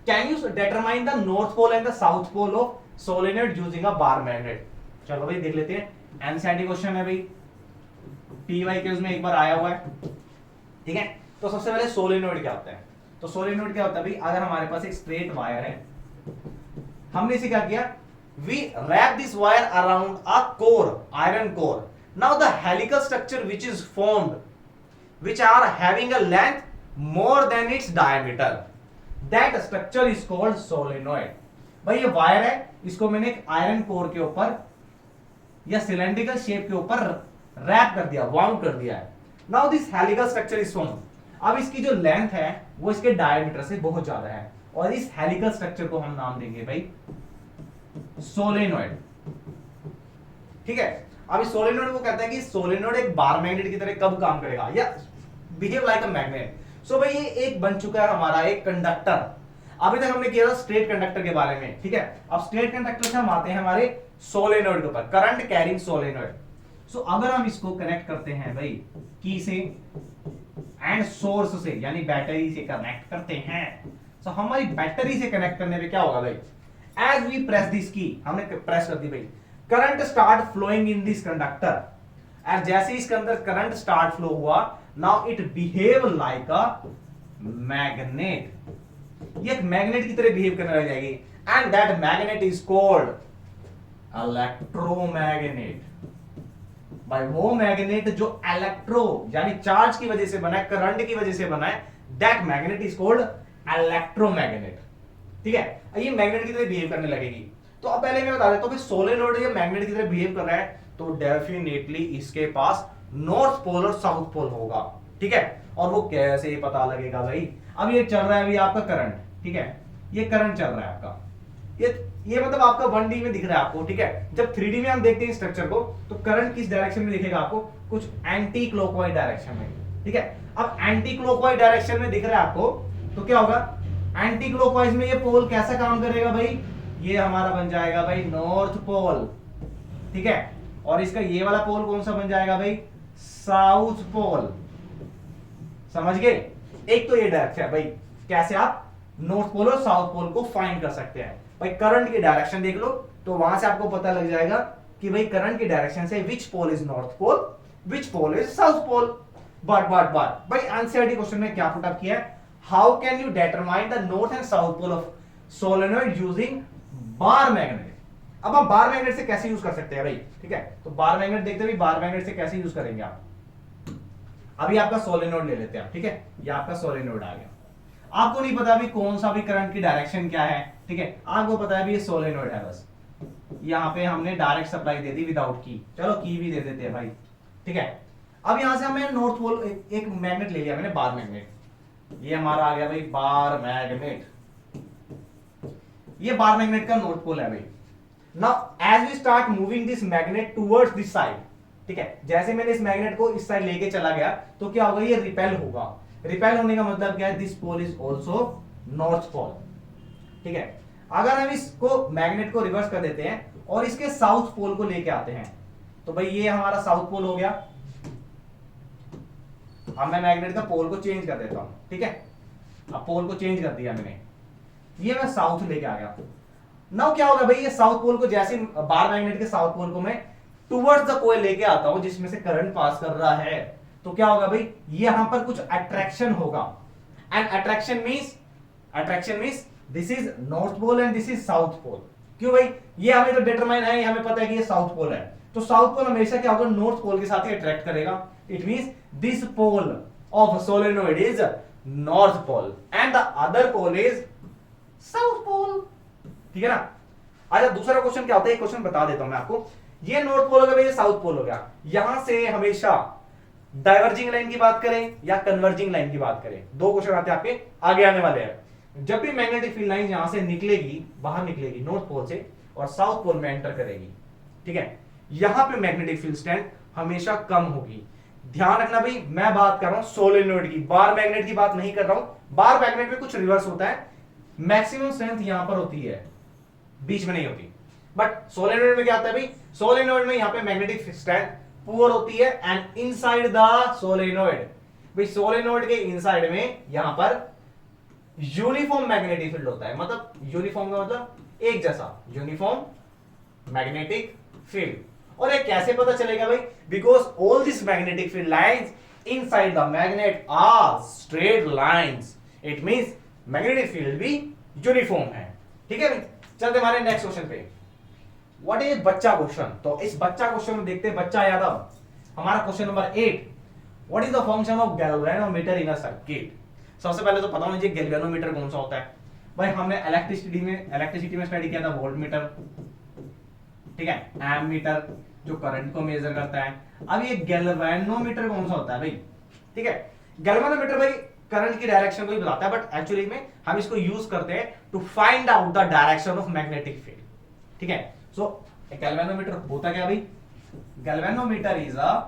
Can you determine the north pole and the south pole of solenoid using a bar magnet. चलो भाई देख लेते हैं, एनसीईआरटी क्वेश्चन है भाई, PYQs में एक बार आया हुआ है, ठीक है। तो सबसे पहले सोलेनोइड क्या होता है, तो सोलेनोइड क्या होता है भाई, अगर हमारे पास एक स्ट्रेट वायर है, हमने इसे क्या किया, we wrap this wire around a core, iron core. Now the helical structure which is formed, which are having a length more than its diameter, that structure is called solenoid. भाई ये वायर है, इसको मैंने एक आयरन कोर के ऊपर या सिलेंड्रिकल शेप के ऊपर रैप कर दिया, वाउंड कर दिया है। Now this helical structure is formed, अब इसकी जो लेंथ है वो इसके डायमीटर से बहुत ज्यादा है, और इस हेलिकल स्ट्रक्चर को हम नाम देंगे भाई सोलेनोइड। ठीक है, अब इस सोलेनोइड को कहता है कि सोलेनोइड एक बार मैग्नेट की तरह कब काम करेगा या बिहेव लाइक अ मैग्नेट। सो भाई ये एक बन चुका है हमारा एक कंडक्टर। अभी तक हमने किया था स्ट्रेट कंडक्टर के बारे में, ठीक है। अब स्ट्रेट कंडक्टर से हम आते हैं हमारे सोलेनोइड के ऊपर, करंट कैरिंग सोलेनोइड। सो अगर हम इसको कनेक्ट करते हैं भाई की से एंड सोर्स से यानी बैटरी से कनेक्ट करते हैं, सो हमारी बैटरी से कनेक्ट करने पे क्या होगा भाई, एज वी प्रेस दिस की, हमने प्रेस कर दी भाई, current start flowing in this conductor. And जैसे इसके अंदर करंट स्टार्ट फ्लो हुआ, now it behave like a magnet, ये एक मैग्नेट की तरह बिहेव करने लग जाएगी। And that magnet is called electromagnet. भाई वो मैग्नेट जो इलेक्ट्रो यानी चार्ज की वजह से बना है, करंट की वजह से बना है, that magnet is called electromagnet. ठीक है, ये मैग्नेट की तरह बिहेव करने लगेगी। तो अब पहले मैं बता देता हूं कि सोलेनोइड ये मैग्नेट की तरह बिहेव कर रहा है, तो डेफिनेटली इसके पास नॉर्थ पोल और साउथ पोल होगा। ठीक है, और वो कैसे पता लगेगा भाई, अब ये चल रहा है अभी आपका करंट, ठीक है, ये करंट चल रहा है आपका, ये मतलब आपका 1D में दिख रहा है आपको। ठीक है, जब 3D में हम देखते हैं स्ट्रक्चर को, तो करंट किस डायरेक्शन में दिखेगा आपको, कुछ एंटी क्लॉकवाइज डायरेक्शन में। ठीक है, अब एंटी क्लॉकवाइज डायरेक्शन में दिख रहा है आपको, तो क्या होगा, एंटी क्लॉकवाइज में ये पोल कैसा काम करेगा भाई, ये हमारा बन जाएगा भाई नॉर्थ पोल। ठीक है, और इसका ये वाला पोल कौन सा बन जाएगा भाई, साउथ पोल। समझ गए, एक तो ये डायरेक्शन है भाई, कैसे आप नॉर्थ पोल और साउथ पोल को फाइंड कर सकते हैं भाई, करंट की डायरेक्शन देख लो तो वहां से आपको पता लग जाएगा कि भाई करंट की डायरेक्शन से which pole is north pole, which pole is south pole. But भाई एनसीईआरटी क्वेश्चन में क्या पुट अप किया है, how can you determine the north and south pole of solenoid using bar magnet. अब हम बार मैग्नेट से कैसे यूज कर सकते हैं भाई, ठीक है, तो बार मैग्नेट देखते हैं बार मैग्नेट से कैसे यूज करेंगे आप। अभी आपका सोलेनोइड ले लेते हैं, ठीक है, ये आपका सोलेनोइड आ गया, आपको नहीं पता अभी कौन सा भी करंट की डायरेक्शन क्या है, ठीक है, आपको पता है अभी ये सोलेनोइड है, बस यहाँ पे हमने डायरेक्ट सप्लाई दे दी विदाउट की, चलो की भी दे देते हैं भाई। ठीक है, अब यहां से हमें नॉर्थ पोल एक मैग्नेट ले लिया मैंने, बार मैग्नेट, ये हमारा आ गया भाई बार मैग्नेट, ये बार मैग्नेट का नॉर्थ पोल है भाई। Now as we start moving this magnet towards this side, ठीक है, जैसे मैंने इस मैग्नेट को इस साइड लेके चला गया तो क्या होगा, ये रिपेल होगा। रिपेल होने का मतलब क्या है, this pole is also north pole. ठीक है, अगर हम इसको मैग्नेट को रिवर्स कर देते हैं और इसके साउथ पोल को लेके आते हैं, तो भाई ये हमारा साउथ पोल हो गया। अब मैं मैग्नेट का पोल को चेंज कर देता हूं, ठीक है, अब पोल को चेंज कर दिया मैंने, ये मैं साउथ लेके आ गया। नाउ क्या होगा भाई, ये साउथ पोल को जैसे बार मैग्नेट के साउथ पोल को मैं टुवर्ड्स द कोयल लेके आता हूं जिसमें से करंट पास कर रहा है, तो क्या होगा भाई, यहां पर कुछ अट्रैक्शन होगा। And attraction means this is north pole and this is south pole. क्यों भाई, ये हमें तो डिटरमाइन है, हमें पता है कि ये साउथ पोल है, तो साउथ पोल हमेशा क्या होगा, नॉर्थ पोल के साथ ही अट्रैक्ट करेगा। It means this pole of solenoid is north pole and the other pole is south pole. ठीक है ना। अच्छा, दूसरा क्वेश्चन क्या होता है, एक क्वेश्चन बता देता हूं मैं आपको, ये नॉर्थ पोल हो गया, ये साउथ पोल हो गया, यहां से हमेशा डाइवर्जिंग लाइन की बात करें या कन्वर्जिंग लाइन की बात करें, दो क्वेश्चन आते हैं आपके आगे आने वाले हैं। जब भी मैग्नेटिक फील्ड लाइन यहां से निकलेगी, बाहर निकलेगी नॉर्थ पोल से और साउथ पोल में एंटर करेगी, ठीक है, यहां पे मैग्नेटिक फील्ड स्ट्रेंथ हमेशा कम होगी। ध्यान रखना भाई, मैं बात कर रहा हूं सोलेनोइड की, बार मैग्नेट की बात नहीं कर रहा हूं। बार मैग्नेट में कुछ रिवर्स होता है, मैक्सिमम स्ट्रेंथ यहां पर होती है, बीच में नहीं होती। बट सोलेनोइड में क्या आता है भाई, सोलेनोइड में यहां पे मैग्नेटिक स्ट्रेंथ पुअर होती है एंड इनसाइड द सोलेनोइड, भाई सोलेनोइड के इनसाइड में यहां पर यूनिफॉर्म मैग्नेटिक फील्ड होता है। मतलब यूनिफॉर्म का मतलब एक जैसा, यूनिफॉर्म मैग्नेटिक फील्ड। और ये कैसे पता चलेगा भाई, because all this magnetic field lines inside the magnet are straight lines, it means magnetic field भी यूनिफॉर्म है। ठीक है भाई, चलते हमारे नेक्स्ट क्वेश्चन पे, व्हाट इज बच्चा क्वेश्चन। तो इस बच्चा क्वेश्चन में देखते हैं बच्चा यादव, हमारा question number 8, what is the function of galvanometer in a circuit. सबसे पहले तो पता होना चाहिए गैल्वेनोमीटर कौन सा होता है। भाई हमने इलेक्ट्रिसिटी में स्टडी किया था वोल्टमीटर, ठीक है, एमीटर जो करंट को मेजर करता है। अब ये गैल्वेनोमीटर कौन सा होता है भाई, ठीक है, गैल्वेनोमीटर भाई करंट की डायरेक्शन को ही बताता है, बट एक्चुअली में हम इसको यूज करते हैं to find out the direction of magnetic field. ठीक है, सो गैल्वेनोमीटर होता क्या भाई? Galvanometer is a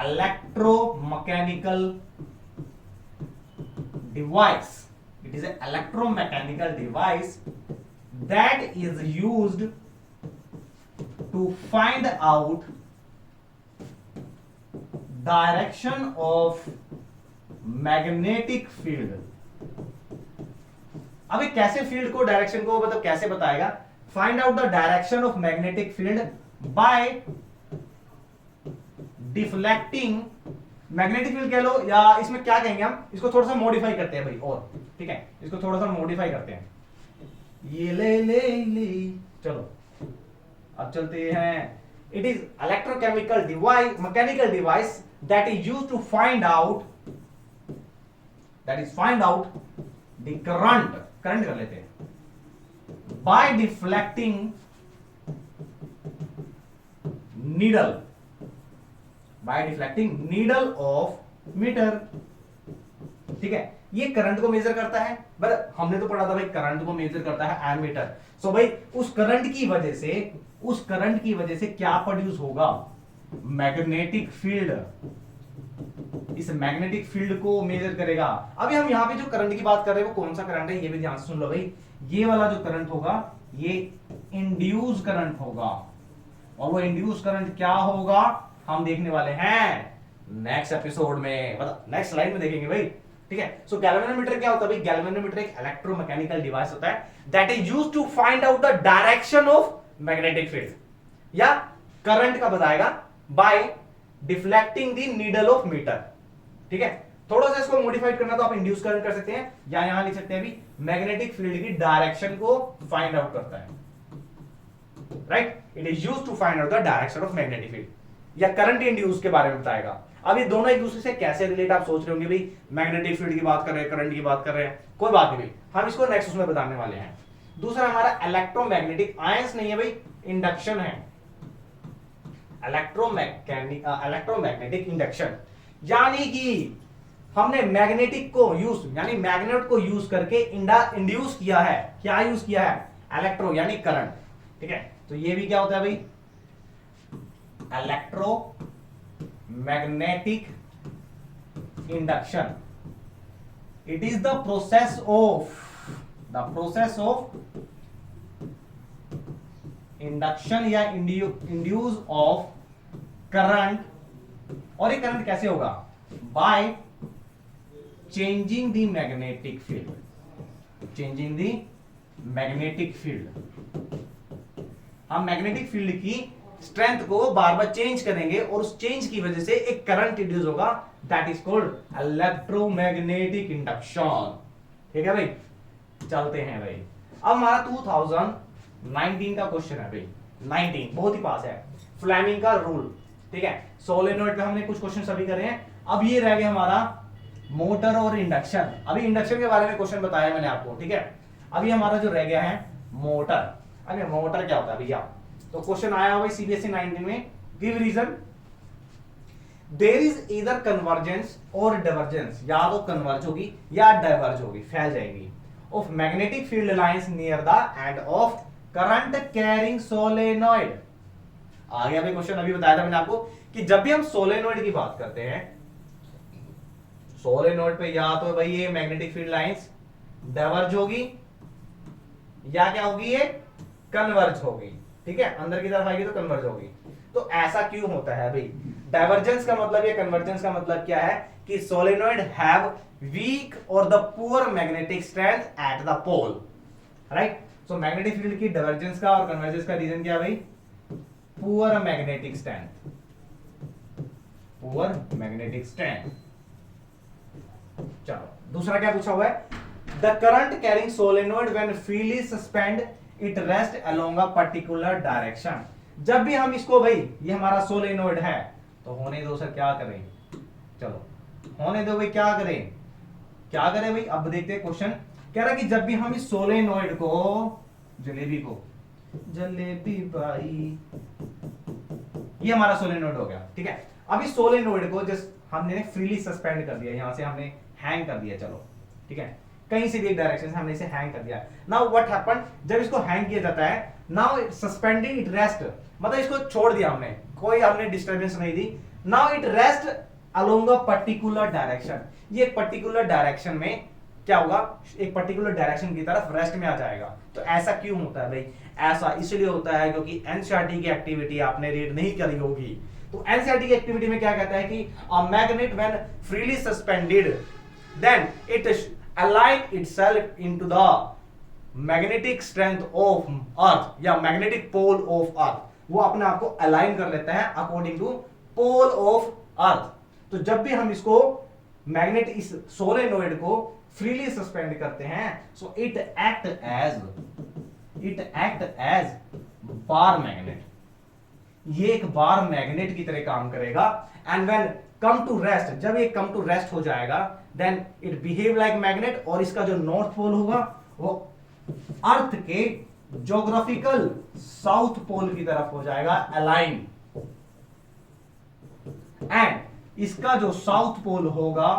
electromechanical device. It is an electromechanical device that is used to find out direction of magnetic field. अभी कैसे फील्ड को डायरेक्शन को मतलब कैसे बताएगा? Find out the direction of magnetic field by deflecting. Magnetic field कह लो या इसमें क्या कहेंगे हम, इसको थोड़ा सा मॉडिफाई करते हैं भाई, और ठीक है इसको थोड़ा सा मॉडिफाई करते हैं। ये ले चलो अब चलते हैं। It is electrochemical device, mechanical device that is used to find out the current कर लेते हैं by deflecting needle of meter. ठीक है, ये करंट को मेजर करता है, बट हमने तो पढ़ा था भाई करंट को मेजर करता है एमीटर। सो भाई उस करंट की वजह से क्या प्रोड्यूस होगा? Magnetic field. इस मैग्नेटिक फील्ड को मेजर करेगा। अभी हम यहां पे जो करंट की बात कर रहे हैं वो कौन सा करंट है, ये भी ध्यान से सुन लो भाई। ये वाला जो करंट होगा ये इंड्यूस करंट होगा, और वो इंड्यूस करंट क्या होगा हम देखने वाले हैं नेक्स्ट एपिसोड में, मतलब नेक्स्ट स्लाइड में देखेंगे भाई। ठीक है, सो गैल्वेनोमीटर क्या होता है भाई? गैल्वेनोमीटर एक इलेक्ट्रोमैकेनिकल डिवाइस होता है that is used to find out the direction of magnetic field, या करंट का बताएगा by deflecting the needle of meter. ठीक है, थोड़ा सा इसको मॉडिफाइड करना तो आप इंड्यूस करंट कर सकते हैं, या यहां लिख सकते हैं अभी मैग्नेटिक फील्ड की डायरेक्शन को फाइंड आउट करता है। Right, it is used to find out the direction of magnetic field, या करंट इंड्यूस के बारे में बताएगा। अब ये दोनों एक दूसरे से कैसे रिलेट आप सोच रहे होंगे भाई, मैग्नेटिक फील्ड की बात कर रहे हैं, करंट की बात कर रहे हैं, कोई बात नहीं भाई, हम इसको नेक्स्ट उसमें बताने वाले हैं। दूसरा हमारा इलेक्ट्रोमैग्नेटिक, आयंस नहीं है भाई, इंडक्शन है। इलेक्ट्रोमैग्नेटिक इंडक्शन, यानी कि हमने मैग्नेटिक को यूज यानी मैग्नेट को यूज करके इंड्यूस किया है। क्या यूज किया है? इलेक्ट्रो यानी करंट। ठीक है, तो ये भी क्या होता है भाई? Electromagnetic induction. It is the process of induction या इंड्यूस ऑफ करंट। और ये करंट कैसे होगा? By changing the magnetic field. हम मैग्नेटिक फील्ड की स्ट्रेंथ को बार बार चेंज करेंगे और उस चेंज की वजह से एक करंट इंड्यूस होगा, that is called electromagnetic induction. ठीक है भाई, चलते हैं भाई। अब हमारा 2019 का क्वेश्चन है भाई, 19 बहुत ही पास है, फ्लेमिंग का रूल। ठीक है, सोलेनोइड पे हमने कुछ क्वेश्चन सभी करे हैं। अब ये रह गया हमारा मोटर और इंडक्शन। अभी इंडक्शन के बारे में क्वेश्चन बताया मैंने आपको। ठीक है, अभी हमारा जो रह गया है मोटर। अभी मोटर क्या होता है भैया? तो क्वेश्चन आया भाई सीबीएसई 19 में, give reason. There is either convergence और डाइवर्जेंस, या तो कन्वर्ज होगी या डाइवर्ज होगी, फैल जाएगी, of magnetic field lines near the end of current carrying solenoid. आ गया भाई क्वेश्चन, अभी बताया था मैंने आपको कि जब भी हम सोलेनोइड की बात करते हैं, सोलेनोइड पे या तो भाई ये मैग्नेटिक फील्ड लाइंस डाइवर्ज होगी या क्या होगी, ये कन्वर्ज होगी। ठीक है, अंदर की तरफ आएगी तो कन्वर्ज होगी। तो ऐसा क्यों होता है भाई? डाइवर्जेंस का मतलब या कन्वर्जेंस का मतलब क्या है कि सोलेनोइड हैव वीक और the poor magnetic strength at the pole. Right, so magnetic field की डाइवर्जेंस का और कन्वर्जेंस का रीजन क्या है भाई? Poor magnetic strength. चलो दूसरा क्या पूछा हुआ है? The current carrying solenoid when field is suspend it rest along a particular direction. जब भी हम इसको भाई, ये हमारा सोलेनोइड है तो होने दो सर, क्या करें? चलो होने दो भाई, क्या करें भाई? अब देखते हैं क्वेश्चन कह रहा है कि जब भी हम इस सोलेनोइड को, जलेबी भाई, ये हमारा सोलेनोइड हो गया। ठीक है, अब इस सोलेनोइड को जस्ट हमने फ्रीली सस्पेंड कर दिया, यहां से हमने हैंग कर दिया, चलो ठीक है, कहीं से भी एक डायरेक्शन से हमने इसे हैंग कर दिया। नाउ व्हाट हैपन, जब इसको हैंग किया जाता है, now it suspended, it rest, मतलब इसको छोड़ दिया हमने, कोई हमने डिस्टर्बेंस नहीं दी। Now it rest along a particular direction, ये एक पर्टिकुलर डायरेक्शन में क्या होगा, एक पर्टिकुलर डायरेक्शन की तरफ रेस्ट में आ जाएगा। तो ऐसा क्यों होता है भाई, ऐसा इसलिए होता है क्योंकि एनसीईआरटी की एक्टिविटी आपने रीड नहीं करी होगी। तो एनसीईआरटी की एक्टिविटी में क्या कहता है कि a magnet when freely suspended then it align itself into the magnetic strength of earth या मैग्नेटिक पोल ऑफ अर्थ, वो अपने आप को अलाइन कर लेता है according to pole of earth. तो जब भी हम इसको मैग्नेट इस सोलेनोइड को फ्रीली सस्पेंड करते हैं, so it act as bar magnet, ये एक बार मैग्नेट की तरह काम करेगा। And when come to rest, जब ये कम टू रेस्ट हो जाएगा, then it behave like magnet, और इसका जो नॉर्थ पोल होगा वो अर्थ के ज्योग्राफिकल साउथ पोल की तरफ हो जाएगा अलाइन, एंड इसका जो साउथ पोल होगा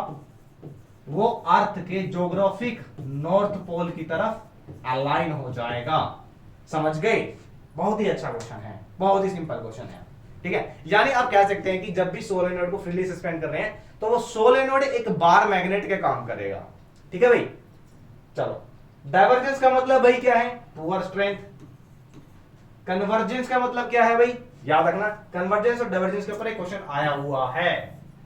वो अर्थ के ज्योग्राफिक नॉर्थ पोल की तरफ अलाइन हो जाएगा। समझ गए, बहुत ही अच्छा क्वेश्चन है, बहुत ही सिंपल क्वेश्चन है, ठीक है। यानी आप कह सकते हैं कि जब भी सोलेनोइड को फ्रीली सस्पेंड कर रहे हैं तो वो सोलेनोइड एक बार मैग्नेट के काम करेगा, ठीक है भाई। चलो, डाइवर्जेंस का मतलब भाई क्या है, पुअर स्ट्रेंथ। कन्वर्जेंस का मतलब क्या है भाई, याद रखना, कन्वर्जेंस और डाइवर्जेंस के ऊपर एक क्वेश्चन आया हुआ है,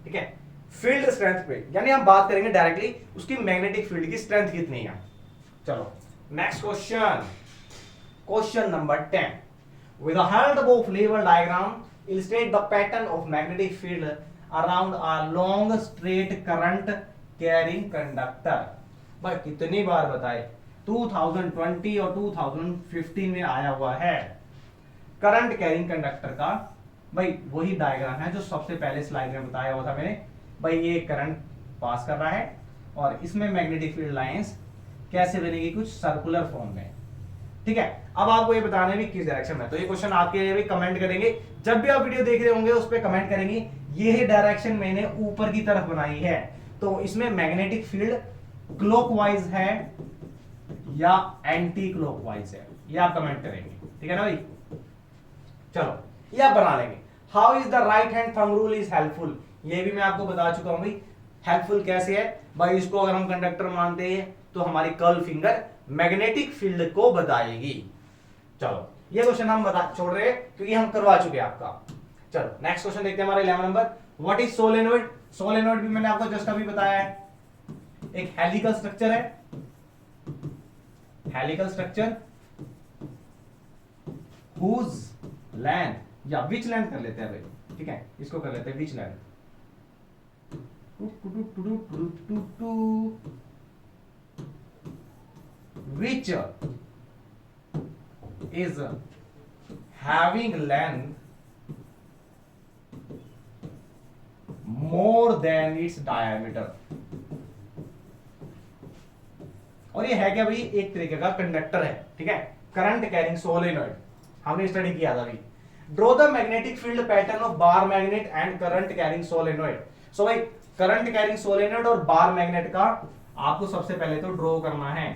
ठीक है। फील्ड स्ट्रेंथ पे, यानी हम बात करेंगे डायरेक्टली उसकी मैग्नेटिक फील्ड की स्ट्रेंथ कितनी है। चलो next question, question number 10, with the help of level diagram illustrate the pattern of magnetic field around a long straight current carrying conductor। भाई कितनी बार बताए, 2020 और 2015 में आया हुआ है। करंट कैरिंग कंडक्टर का भाई वही डायग्राम है जो सबसे पहले स्लाइड में बताया हुआ था मैंने। भाई ये करंट पास कर रहा है और इसमें मैग्नेटिक फील्ड लाइंस कैसे बनेगी, कुछ सर्कुलर फॉर्म में, ठीक है। अब आपको ये बताना है भी किस डायरेक्शन में, तो ये क्वेश्चन आपके लिए भी कमेंट करेंगे, जब भी आप वीडियो देख रहे होंगे उस पर कमेंट करेंगे ये डायरेक्शन मैंने ऊपर की तरफ बनाई है, तो इसमें मैग्नेटिक फील्ड क्लॉकवाइज है या एंटी क्लॉकवाइज है, ये आप कमेंट करेंगे, ठीक है ना भाई। चलो ये आप बना लेंगे। How is the right hand thumb rule is helpful, ये भी मैं आपको बता चुका हूं भाई। हेल्पफुल कैसे है भाई, इसको अगर हम कंडक्टर मानते हैं तो हमारी कर्ल फिंगर मैग्नेटिक फील्ड को बताएगी। चलो ये क्वेश्चन हम बता छोड़ रहे हैं क्योंकि हम करवा चुके हैं आपका। चलो नेक्स्ट क्वेश्चन देखते हैं हमारा 11 number, what is solenoid. Solenoid भी मैंने आपको जस्ट अभी बताया है, एक हेलिकल स्ट्रक्चर है, हेलिकल स्ट्रक्चर हुज लेंथ या विच लेंथ कर लेते हैं भाई, ठीक है, इसको कर लेते हैं विच length, which is having length more than its diameter। और ये है क्या भाई, एक तरीके का कंडक्टर है, ठीक है, करंट कैरिंग सोलेनोइड, हमने स्टडी किया था अभी। Draw the magnetic field pattern of bar magnet and current carrying solenoid. So भाई करंट कैरिंग सोलेनोइड और बार मैग्नेट का आपको सबसे पहले तो ड्रॉ करना है।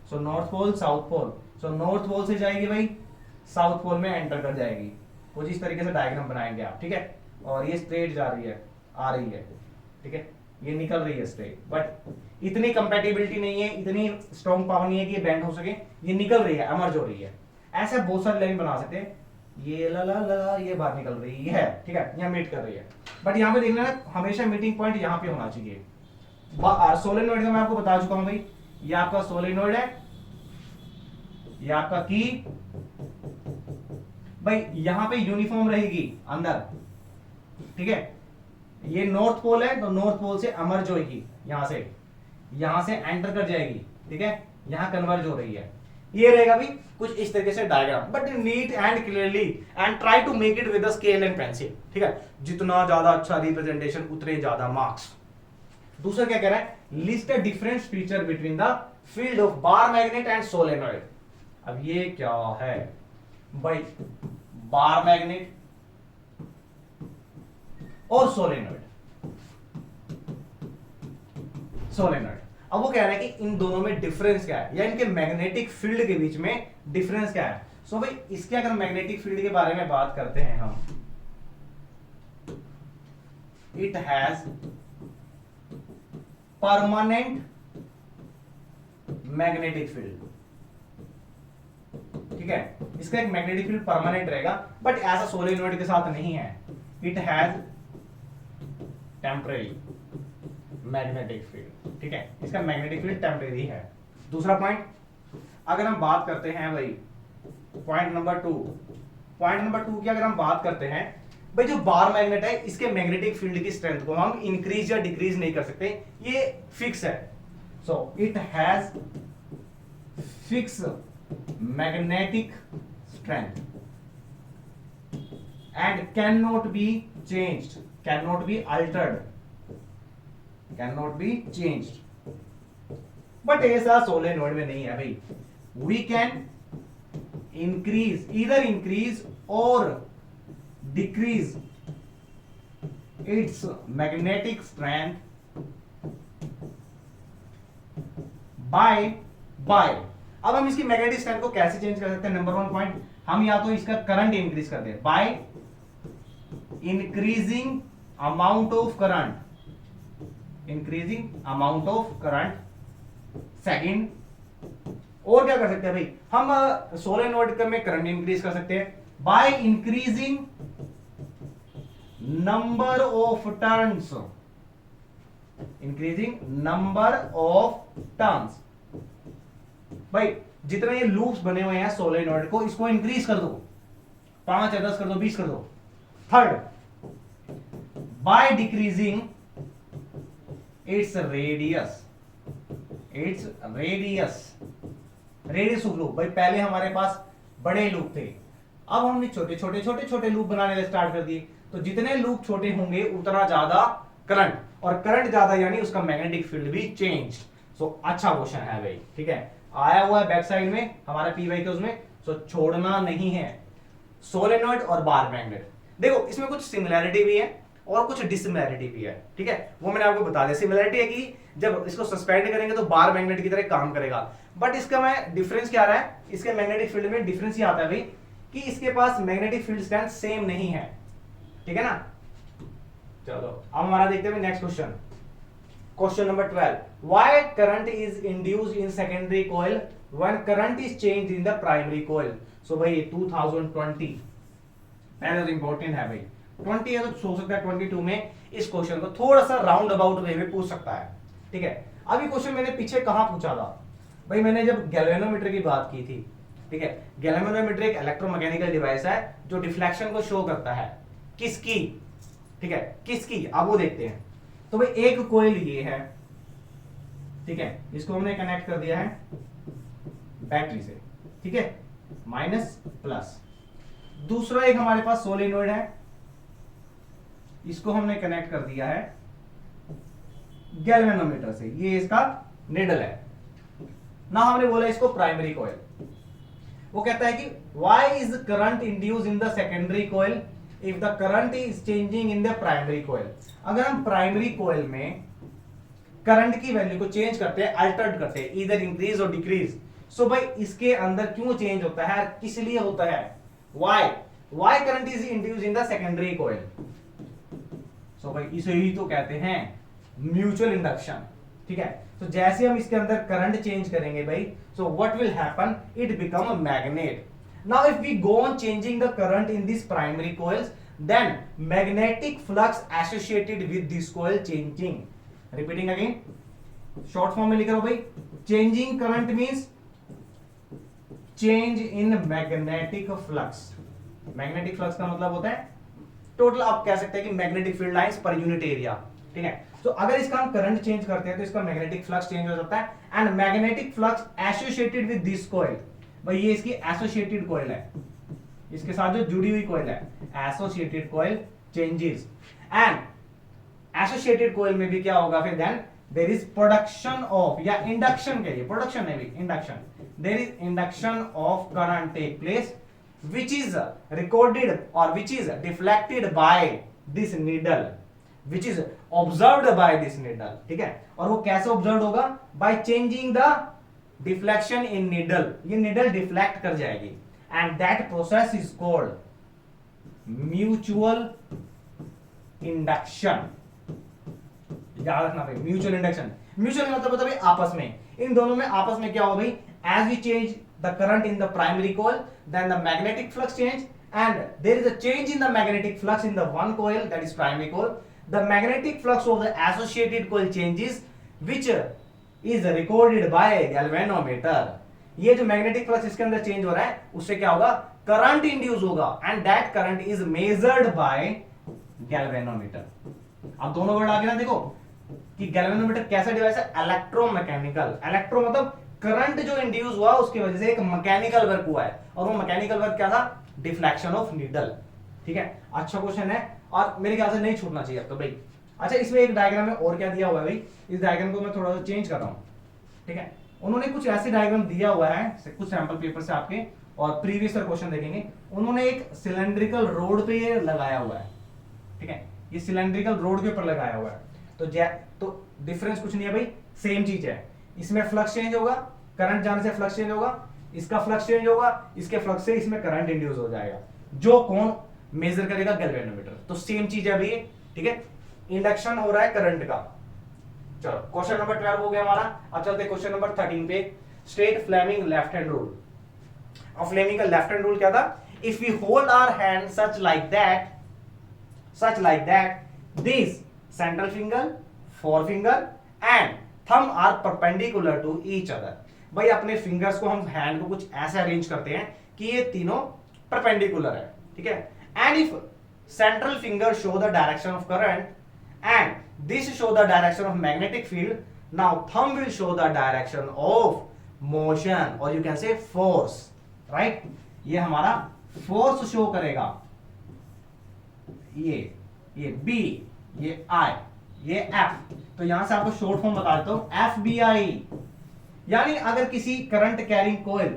So north pole south pole, so north pole से जाएगी भाई साउथ पोल में एंटर कर जाएगी, कुछ इस तरीके से डायग्राम बनाएंगे आप, ठीक है। और ये स्ट्रेट जा रही है, आ रही है, ठीक है, ये निकल रही है स्ट्रेट, बट इतनी कंपैटिबिलिटी नहीं है, इतनी स्ट्रॉन्ग पावर नहीं है कि ये बेंड हो सके, ये निकल रही है, एमर्ज हो रही है। ऐसे बहुत सारे लाइन बना सकते हैं, ये ला ला ला ये बाहर निकल रही है, ठीक है, यहाँ मीट कर रही है, बट यहाँ पे देखना ना हमेशा मीटिंग पॉइंट यहाँ पे होना चाहिए। सोलेनोइड का मैं आपको बता चुका हूं भाई, ये आपका सोलेनोइड है, ये आपका की भाई यहां पे यूनिफॉर्म रहेगी अंदर, ठीक है। ये नॉर्थ पोल है तो नॉर्थ पोल से अमर्ज होगी, यहां से एंटर कर जाएगी, ठीक है, यहां कन्वर्ज हो रही है। ये रहेगा भी कुछ इस तरीके से diagram, but neat and clearly and try to make it with a scale and pencil, ठीक है। जितना ज्यादा अच्छा रिप्रेजेंटेशन उतने ज्यादा मार्क्स। दूसरा क्या कह रहा है, list a difference feature between the field of bar magnet and solenoid. अब ये क्या है भाई, बार मैग्नेट और सोलेनोइड, सोलेनॉइड। अब वो कह रहे हैं कि इन दोनों में डिफरेंस क्या है, या इनके मैग्नेटिक फील्ड के बीच में डिफरेंस क्या है। सो भाई इसके अगर मैग्नेटिक फील्ड के बारे में बात करते हैं हम, it has permanent magnetic field, ठीक है, इसका एक मैग्नेटिक फील्ड परमानेंट रहेगा, बट ऐसा सोलेनॉइड के साथ नहीं है, it has temporary magnetic field, ठीक है, इसका मैग्नेटिक फील्ड टेम्परेरी है। दूसरा पॉइंट अगर हम बात करते हैं भाई, पॉइंट नंबर टू की अगर हम बात करते हैं भाई, जो बार मैग्नेट है इसके मैग्नेटिक फील्ड की स्ट्रेंथ को हम इंक्रीज या डिक्रीज नहीं कर सकते, ये फिक्स है। So it has fix magnetic strength and can not be changed, can not be altered, cannot be changed, but ऐसा सोलेनॉइड में नहीं है भाई। we can increase, either increase or decrease its magnetic strength by अब हम इसकी मैग्नेटिक स्ट्रेंथ को कैसे चेंज कर सकते हैं। नंबर 1 पॉइंट, हम या तो इसका करंट इंक्रीज कर दें by increasing amount of current, increasing amount of current. Second, और क्या कर सकते हैं भाई, हम सोलेनॉइड में करंट इंक्रीज कर सकते हैं by increasing number of turns, increasing number of turns. भाई जितने ये लूप्स बने हुए हैं सोलेनॉइड को, इसको इंक्रीज कर दो, 5 या 10 कर दो, 20 कर दो। Third, by decreasing its radius, its radius of loop. भाई पहले हमारे पास बड़े लूप थे, अब हमने छोटे छोटे लूप बनाने स्टार्ट कर दिए, तो जितने लूप छोटे होंगे उतना ज्यादा करंट, और करंट ज्यादा यानी उसका मैग्नेटिक फील्ड भी चेंज। सो अच्छा क्वेश्चन है भाई, ठीक है, आया हुआ है बैक साइड में हमारे पीवाई के उसमें, सो छोड़ना नहीं है। सोलेनॉइड और बार मैग्नेट, देखो इसमें कुछ सिमिलैरिटी भी है और कुछ डिसिमिलैरिटी भी है, ठीक है, वो मैंने आपको बता दिया। सिमिलैरिटी है कि जब इसको सस्पेंड करेंगे तो बार मैग्नेट की तरह काम करेगा, बट इसका मैं डिफरेंस क्या रहा है, इसके मैग्नेटिक फील्ड में डिफरेंस ये आता है भाई कि इसके पास मैग्नेटिक फील्ड स्ट्रेंथ सेम नहीं है, ठीक है ना। चलो अब हमारा देखते हैं next question, question number 12, why current is induced in secondary coil when current is changed in the primary coil. So भाई 2020 पहले तो इंपॉर्टेंट है भाई, 20 है तो हो सकता है 22 में इस क्वेश्चन को थोड़ा सा राउंड अबाउट वे में पूछ सकता है, ठीक है। अब ये क्वेश्चन मैंने पीछे कहां पूछा था भाई, मैंने जब गैल्वेनोमीटर की बात की थी, ठीक है। गैल्वेनोमीटर एक इलेक्ट्रोमैकेनिकल डिवाइस है जो डिफ्लेक्शन को शो करता है, किसकी, ठीक है, किसकी, अब वो देखते हैं। तो भाई एक कोइल ये है, ठीक है, इसको हमने कनेक्ट कर दिया है बैटरी से, ठीक है, माइनस प्लस। दूसरा एक हमारे पास सोलेनॉइड है, इसको हमने कनेक्ट कर दिया है गैल्वेनोमीटर से, ये इसका निडल है ना, हमने बोला इसको प्राइमरी कॉइल। वो कहता है कि why is current induced in the secondary coil if the current is changing in the primary coil. अगर हम प्राइमरी कॉइल में करंट की वैल्यू को चेंज करते हैं, अल्टर्ड करते हैं, इधर इंक्रीज और डिक्रीज, सो भाई इसके अंदर क्यों चेंज होता है, किस लिए होता है, why current is induced in the secondary coil. So भाई इसे ही तो कहते हैं म्यूचुअल इंडक्शन, ठीक है। तो जैसे हम इसके अंदर करंट चेंज करेंगे भाई, so what will happen, it become a magnet. Now if we go on changing the current in this primary coils, then magnetic flux associated with this coil changing. Repeating again, short form में लिख रहा हूं भाई, changing current means change in magnetic flux. Magnetic flux का मतलब होता है टोटल, आप कह सकते हैं कि magnetic field lines per unit area, ठीक है। तो अगर इसका हम करंट चेंज करते हैं तो इसका मैग्नेटिक फ्लक्स चेंज हो जाता है, and magnetic flux associated with this coil. भाई ये इसकी एसोसिएटेड कॉइल है, इसके साथ जो जुड़ी हुई कॉइल है, associated coil changes, and associated coil में भी क्या होगा फिर, then there is production of, या इंडक्शन के लिए प्रोडक्शन है भी, induction, there is induction of current take place which is recorded or which is deflected by this needle, which is observed by this needle, ठीक है। और वो कैसे ऑब्जर्व होगा? By changing the deflection in needle, ये नीडल डिफ्लेक्ट कर जाएगी, and that process is called mutual induction. याद रखना भाई, म्यूचुअल इंडक्शन, म्यूचुअल मतलब होता है आपस में, इन दोनों में आपस में क्या होगा भाई, as we change the current in the primary coil then the magnetic flux change and there is a change in the magnetic flux in the one coil, that is primary coil. The magnetic flux of the associated coil changes, which is recorded by galvanometer. ये जो मैग्नेटिक फ्लक्स इसके अंदर चेंज हो रहा है उससे क्या होगा, करंट इंड्यूस होगा, and that current is measured by galvanometer. अब दोनों वर्ड आ गया ना, देखो कि गैल्वेनोमीटर कैसा डिवाइस है, इलेक्ट्रोमैकेनिकल। इलेक्ट्रो मतलब करंट जो इंड्यूस हुआ उसकी वजह से एक मैकेनिकल वर्क हुआ है, और वो मैकेनिकल वर्क क्या था, डिफ्लेक्शन ऑफ नीडल। ठीक है, अच्छा क्वेश्चन है और मेरे ख्याल से नहीं छूटना चाहिए आपको भाई। अच्छा, इसमें एक डायग्राम में और क्या दिया हुआ है भाई, इस डायग्राम को मैं थोड़ा सा चेंज कर रहा हूं। ठीक है, उन्होंने कुछ ऐसे डायग्राम दिया हुआ है कुछ सैंपल पेपर से आपके, और प्रीवियस क्वेश्चन देखेंगे। उन्होंने एक सिलेंड्रिकल रोड पे ये लगाया हुआ है। ठीक है, ये सिलेंड्रिकल रोड के ऊपर लगाया हुआ है, तो डिफरेंस कुछ नहीं है भाई, सेम चीज है। इसमें फ्लक्स चेंज होगा, करंट जाने से फ्लक्स चेंज होगा, इसका फ्लक्स चेंज होगा, इसके फ्लक्स से इसमें करंट इंड्यूस हो जाएगा, जो कौन मेजर करेगा, गैल्वेनोमीटर। तो सेम चीज है अभी, ठीक है, इंडक्शन हो रहा है करंट का। चलो क्वेश्चन नंबर 12 हो गया हमारा। अब चलते क्वेश्चन नंबर 13 पे। State Fleming left hand rule. और फ्लेमिंग का लेफ्ट हैंड रूल क्या था, if we hold our hand such like that this central finger, forefinger and thumb are perpendicular to each other. भाई अपने फिंगर्स को, हम हैंड को कुछ ऐसे अरेंज करते हैं कि ये तीनों परपेंडिकुलर है। ठीक है, and if central finger show the direction of current and this show the direction of magnetic field, now thumb will show the direction of motion, और you can say force, right. ये हमारा फोर्स शो करेगा, ये बी, ये आई, ये एफ। तो यहां से आपको शॉर्ट फॉर्म बता देता हूं, एफ बी आई। यानी अगर किसी करंट कैरिंग कोयल,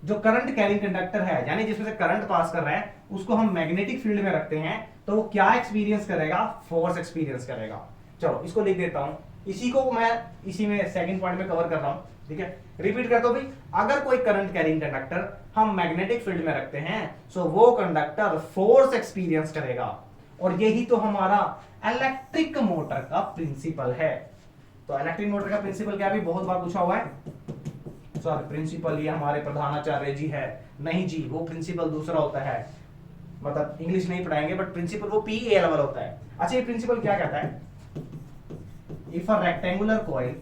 जो करंट कैरिंग कंडक्टर है, यानी जिसमें से करंट पास कर रहा है, उसको हम मैग्नेटिक फील्ड में रखते हैं, तो वो क्या एक्सपीरियंस करेगा, फोर्स एक्सपीरियंस करेगा। चलो इसको लिख देता हूं, इसी को मैं इसी में सेकंड पॉइंट में कवर कर रहा हूं। ठीक है, रिपीट करता हूं भाई, अगर कोई करंट कैरिंग कंडक्टर हम मैग्नेटिक फील्ड में रखते हैं, सो वो कंडक्टर फोर्स एक्सपीरियंस करेगा, और यही तो हमारा इलेक्ट्रिक मोटर का प्रिंसिपल है। तो इलेक्ट्रिक मोटर का प्रिंसिपल क्या भी बहुत बार पूछा हुआ है, सॉरी प्रिंसिपल ये हमारे प्रधानाचार्य जी है, नहीं जी, वो प्रिंसिपल दूसरा होता है, मतलब इंग्लिश नहीं पढ़ाएंगे, बट प्रिंसिपल वो पीए लेवल होता है। अच्छा, ये प्रिंसिपल क्या कहता है, if a rectangular coil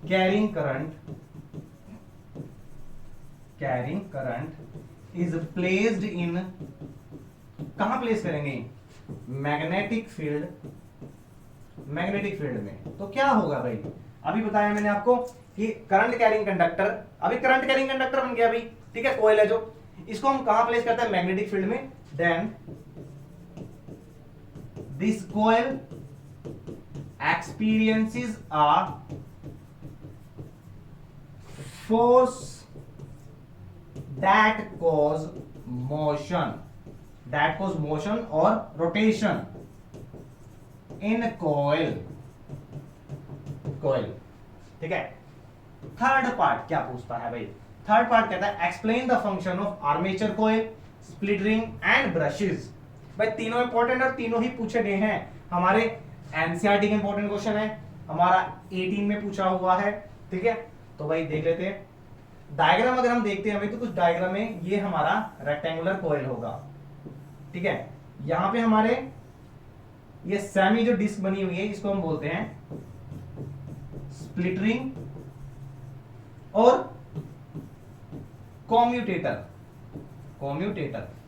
carrying current is placed in, कहां प्लेस करेंगे, मैग्नेटिक फील्ड में, तो क्या होगा भाई, अभी बताया मैंने आपको कि करंट कैरिंग कंडक्टर, अभी करंट कैरिंग कंडक्टर बन गया अभी। ठीक है, कॉइल है जो, इसको हम कहां प्लेस करते हैं, मैग्नेटिक फील्ड में। Then this coil experiences a force that cause motion or rotation in coil। ठीक है, थर्ड पार्ट क्या पूछता है भाई, थर्ड पार्ट कहता है explain the function of armature coil, split ring and brushes. भाई तीनों इंपॉर्टेंट और तीनों ही पूछे गए हैं हमारे एनसीईआरटी का इंपॉर्टेंट क्वेश्चन है, हमारा 18 में पूछा हुआ है। ठीक है, तो भाई देख लेते हैं डायग्राम। अगर हम देखते हैं भाई, तो कुछ डायग्राम में ये हमारा रेक्टेंगुलर कॉइल होगा। ठीक है, यहां पे हमारे ये सेमी जो डिस्क बनी हुई है, इसको हम बोलते हैं स्प्लिट रिंग और कॉम्यूटेटर।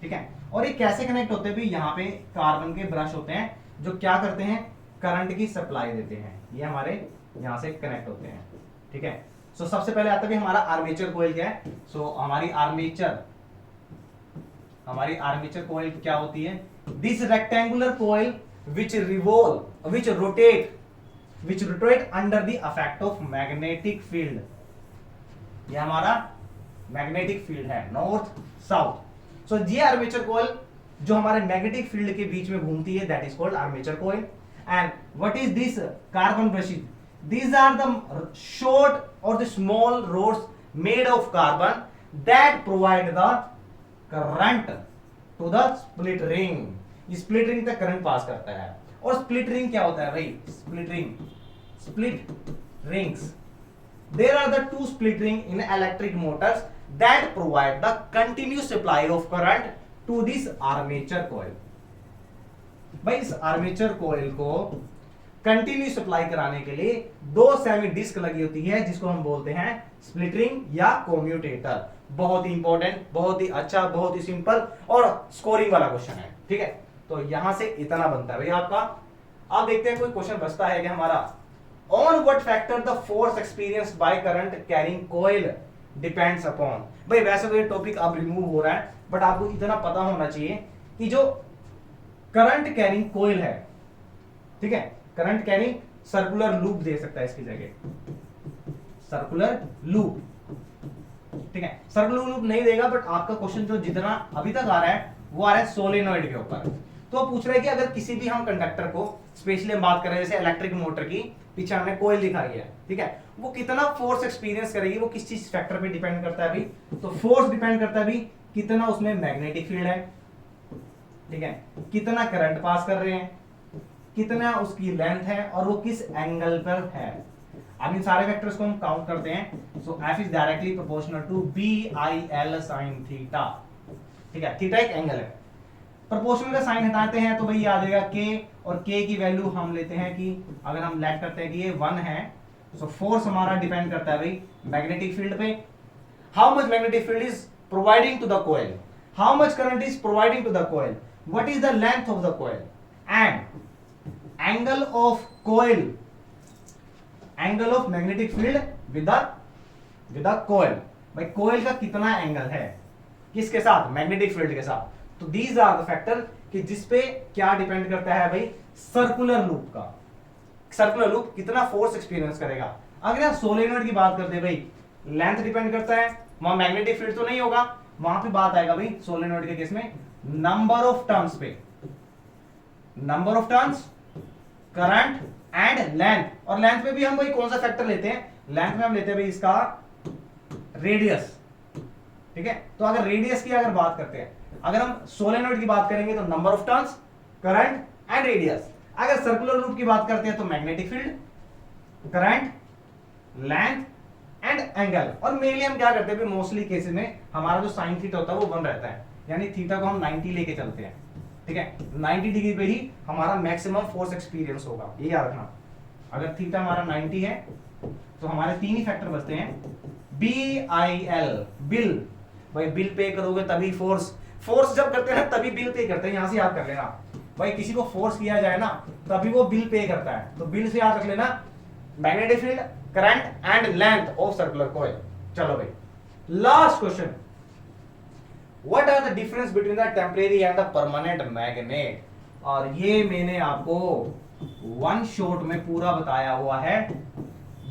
ठीक है, और ये कैसे कनेक्ट होते हैं भाई, यहाँ पे कार्बन के ब्रश होते हैं जो क्या करते हैं, करंट की सप्लाई देते हैं, ये हमारे यहां से कनेक्ट होते हैं। ठीक है, सो सबसे पहले आता है हमारा आर्मेचर कॉइल क्या है। सो हमारी आर्मेचर कॉइल क्या होती है, this rectangular coil which rotate under the effect of magnetic field। ये हमारा मैग्नेटिक फील्ड है, नॉर्थ साउथ। सो ये आर्मेचर कॉइल जो हमारे मैग्नेटिक फील्ड के बीच में घूमती है, that is called armature coil. And what is this carbon brushes? These are the short or the small rods made of carbon that provide the current to the split ring. Split ring तक करंट पास करता है। और स्प्लिट रिंग क्या होता है भाई? Split rings, there are the two split ring in electric motors that provide the continuous supply of current to this armature coil। भाई इस आर्मेचर कॉइल को कंटिन्यू सप्लाई कराने के लिए दो सेमी डिस्क लगी होती है, जिसको हम बोलते हैं स्प्लिट रिंग या कम्यूटेटर। बहुत ही इंपॉर्टेंट, बहुत ही अच्छा, बहुत ही सिंपल और स्कोरिंग वाला क्वेश्चन है, ठीक है। तो यहां से इतना बनता है भाई आपका। आप देखते हैं कोई क्वेश्चन बचता है कि हमारा on what factor the force experienced by current carrying coil depends upon. भाई वैसे तो ये टॉपिक अब रिमूव हो रहा है, बट आपको इतना पता होना चाहिए कि जो करंट कैरिंग कॉइल है, ठीक है, करंट कैरिंग सर्कुलर लूप दे सकता है इसकी जगह, सर्कुलर लूप, ठीक है। सर्कुलर लूप नहीं देगा, बट आपका क्वेश्चन जो जितना अभी तक आ रहा है वो आ रहा है सोलेनॉइड के ऊपर। तो पूछ रहे हैं कि अगर किसी भी हम कंडक्टर को, स्पेशली हम बात कर रहे हैं जैसे इलेक्ट्रिक मोटर की, पीछे हमने कॉइल दिखाई है, ठीक है, वो कितना फोर्स एक्सपीरियंस करेगी, वो किस चीज फैक्टर पे डिपेंड करता है भाई? तो फोर्स डिपेंड करता है भाई कितना उसमें मैग्नेटिक फील्ड है, ठीक है, कितना करंट पास कर रहे हैं, कितना उसकी लेंथ है, और वो किस एंगल पर है। अब इन सारे वेक्टर्स को हम काउंट करते हैं। So F is directly proportional to B I L sine theta, ठीक है, थीटा एक एंगल है। प्रोपोर्शनल का साइन हटाते हैं तो भाई आ जाएगा के, और के की वैल्यू हम लेते हैं कि अगर हम लेट करते हैं कि ये 1 है, सो फोर्स हमारा डिपेंड करता है भाई मैग्नेटिक फील्ड पे। How much magnetic field is providing to the coil, how much current is providing to the coil, what is the length of the coil, and angle of coil, angle of magnetic field with the coil. भाई कॉइल का कितना एंगल है किसके साथ? मैग्नेटिक फील्ड के साथ। तो दीज आर द फैक्टर कि जिसपे क्या डिपेंड करता है भाई? सर्कुलर लूप का, सर्कुलर लूप कितना फोर्स एक्सपीरियंस करेगा। अगर आप सोलेनॉइड की बात करते हैं भाई, लेंथ डिपेंड करता है, वहां मैग्नेटिक फील्ड तो नहीं होगा, वहां पे बात आएगा भाई सोलेनॉइड के केस में नंबर ऑफ टर्न्स पे, number of turns, current and length. और लेंथ में भी हम भाई कौन सा फैक्टर लेते हैं? लेंथ में हम लेते हैं भाई इसका रेडियस, ठीक है। तो अगर रेडियस की अगर बात करते हैं, अगर हम सोलेनॉइड की बात करेंगे तो number of turns, current and radius. अगर सर्कुलर लूप की बात करते हैं तो magnetic field, current, length and angle. और मेनली हम क्या करते हैं, मोस्टली केसेस में हमारा जो साइन थीटा होता है वो 1 रहता है, यानी थीटा को हम 90 लेके चलते हैं, ठीक है। 90 डिग्री पे ही हमारा मैक्सिमम फोर्स एक्सपीरियंस होगा, ये याद रखना। अगर थीटा हमारा 90 है तो हमारे 3 ही फैक्टर बचते हैं, बी आई एल, बिल। भाई बिल पे करोगे तभी फोर्स, फोर्स जब करते हैं तभी बिल पे करते हैं, यहां से याद कर लेना। भाई किसी को फोर्स किया जाए ना तभी वो बिल पे करता है, तो बिल से याद रख लेना magnetic field, current and length of circular coil. चलो भाई last question, what are the difference between the temporary and the permanent magnet. और ये मैंने आपको वन शॉट में पूरा बताया हुआ है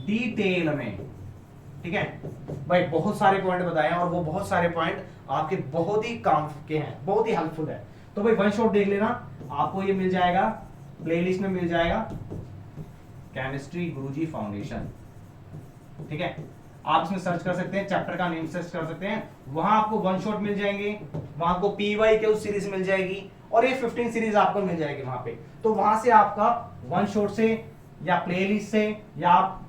डिटेल में, ठीक है भाई। बहुत सारे पॉइंट बताए हैं और वो बहुत सारे पॉइंट आपके बहुत ही काम के हैं, बहुत ही हेल्पफुल है। तो भाई वन शॉट देख लेना, आपको ये मिल जाएगा प्लेलिस्ट में, मिल जाएगा केमिस्ट्री गुरुजी फाउंडेशन, ठीक है। आप इसमें सर्च कर सकते हैं, चैप्टर का नेम सर्च कर सकते हैं, वहां आपको वन शॉट मिल जाएंगे, वहां आपको पीवाई के उस सीरीज मिल जाएगी, और ये 15 सीरीज आपको मिल जाएगी वहां पे। तो वहां से आपका वन शॉट से या प्लेलिस्ट से या आप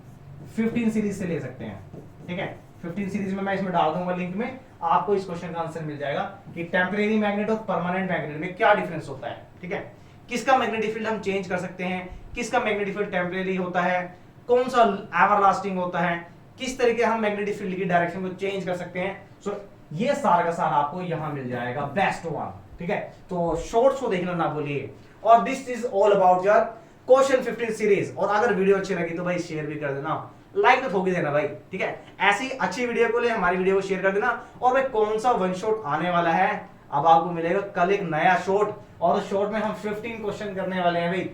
15 सीरीज से ले सकते हैं, ठीक है। 15 सीरीज में मैं इसमें डाल दूंगा लिंक में, आपको इस क्वेश्चन का आंसर मिल जाएगा कि टेम्परेरी मैग्नेट और परमानेंट मैग्नेट में क्या डिफरेंस होता है, ठीक है। किसका मैग्नेटिक फील्ड हम चेंज कर सकते हैं, किसका मैग्नेटिक फील्ड टेम्परेरी होता है, कौन सा एवरलास्टिंग होता है, किस तरीके हम मैग्नेटिक फील्ड की डायरेक्शन को चेंज कर सकते हैं। सो ये सारा का सारा आपको यहां मिल जाएगा, बेस्ट वन, ठीक है। तो शॉर्ट्स को देखना ना भूलिए। और this is all about your question 15 series. और अगर वीडियो अच्छी लगी तो भाई शेयर भी कर देना, लाइक तो ठोक देना भाई, ठीक है। ऐसी अच्छी वीडियो को लिए हमारी वीडियो को शेयर कर देना। और भाई कौन सा वन शॉट आने वाला है, अब आपको मिलेगा कल एक नया शॉट, और उस शॉट में हम 15 क्वेश्चन करने वाले हैं भाई।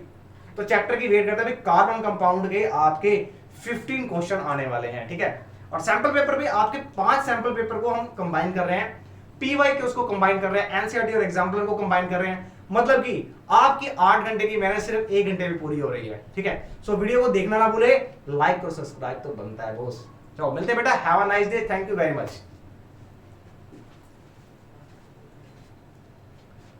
तो चैप्टर की वेट करते हैं भाई, कार्बन कंपाउंड के आपके 15 क्वेश्चन आने वाले हैं, ठीक है। और सैंपल पेपर भी आपके 5 सैंपल पेपर को हम कंबाइन कर रहे हैं, पीवाई के उसको कंबाइन कर रहे हैं, एनसीईआरटी और एग्जाम्पल को कंबाइन कर रहे हैं, मतलब कि आपकी 8 घंटे की मेहनत सिर्फ 1 घंटे में पूरी हो रही है। ठीक है, सो वीडियो को देखना ना भूले, लाइक और सब्सक्राइब तो बनता है बोस। चलो मिलते हैं बेटा, have a nice day, thank you very much.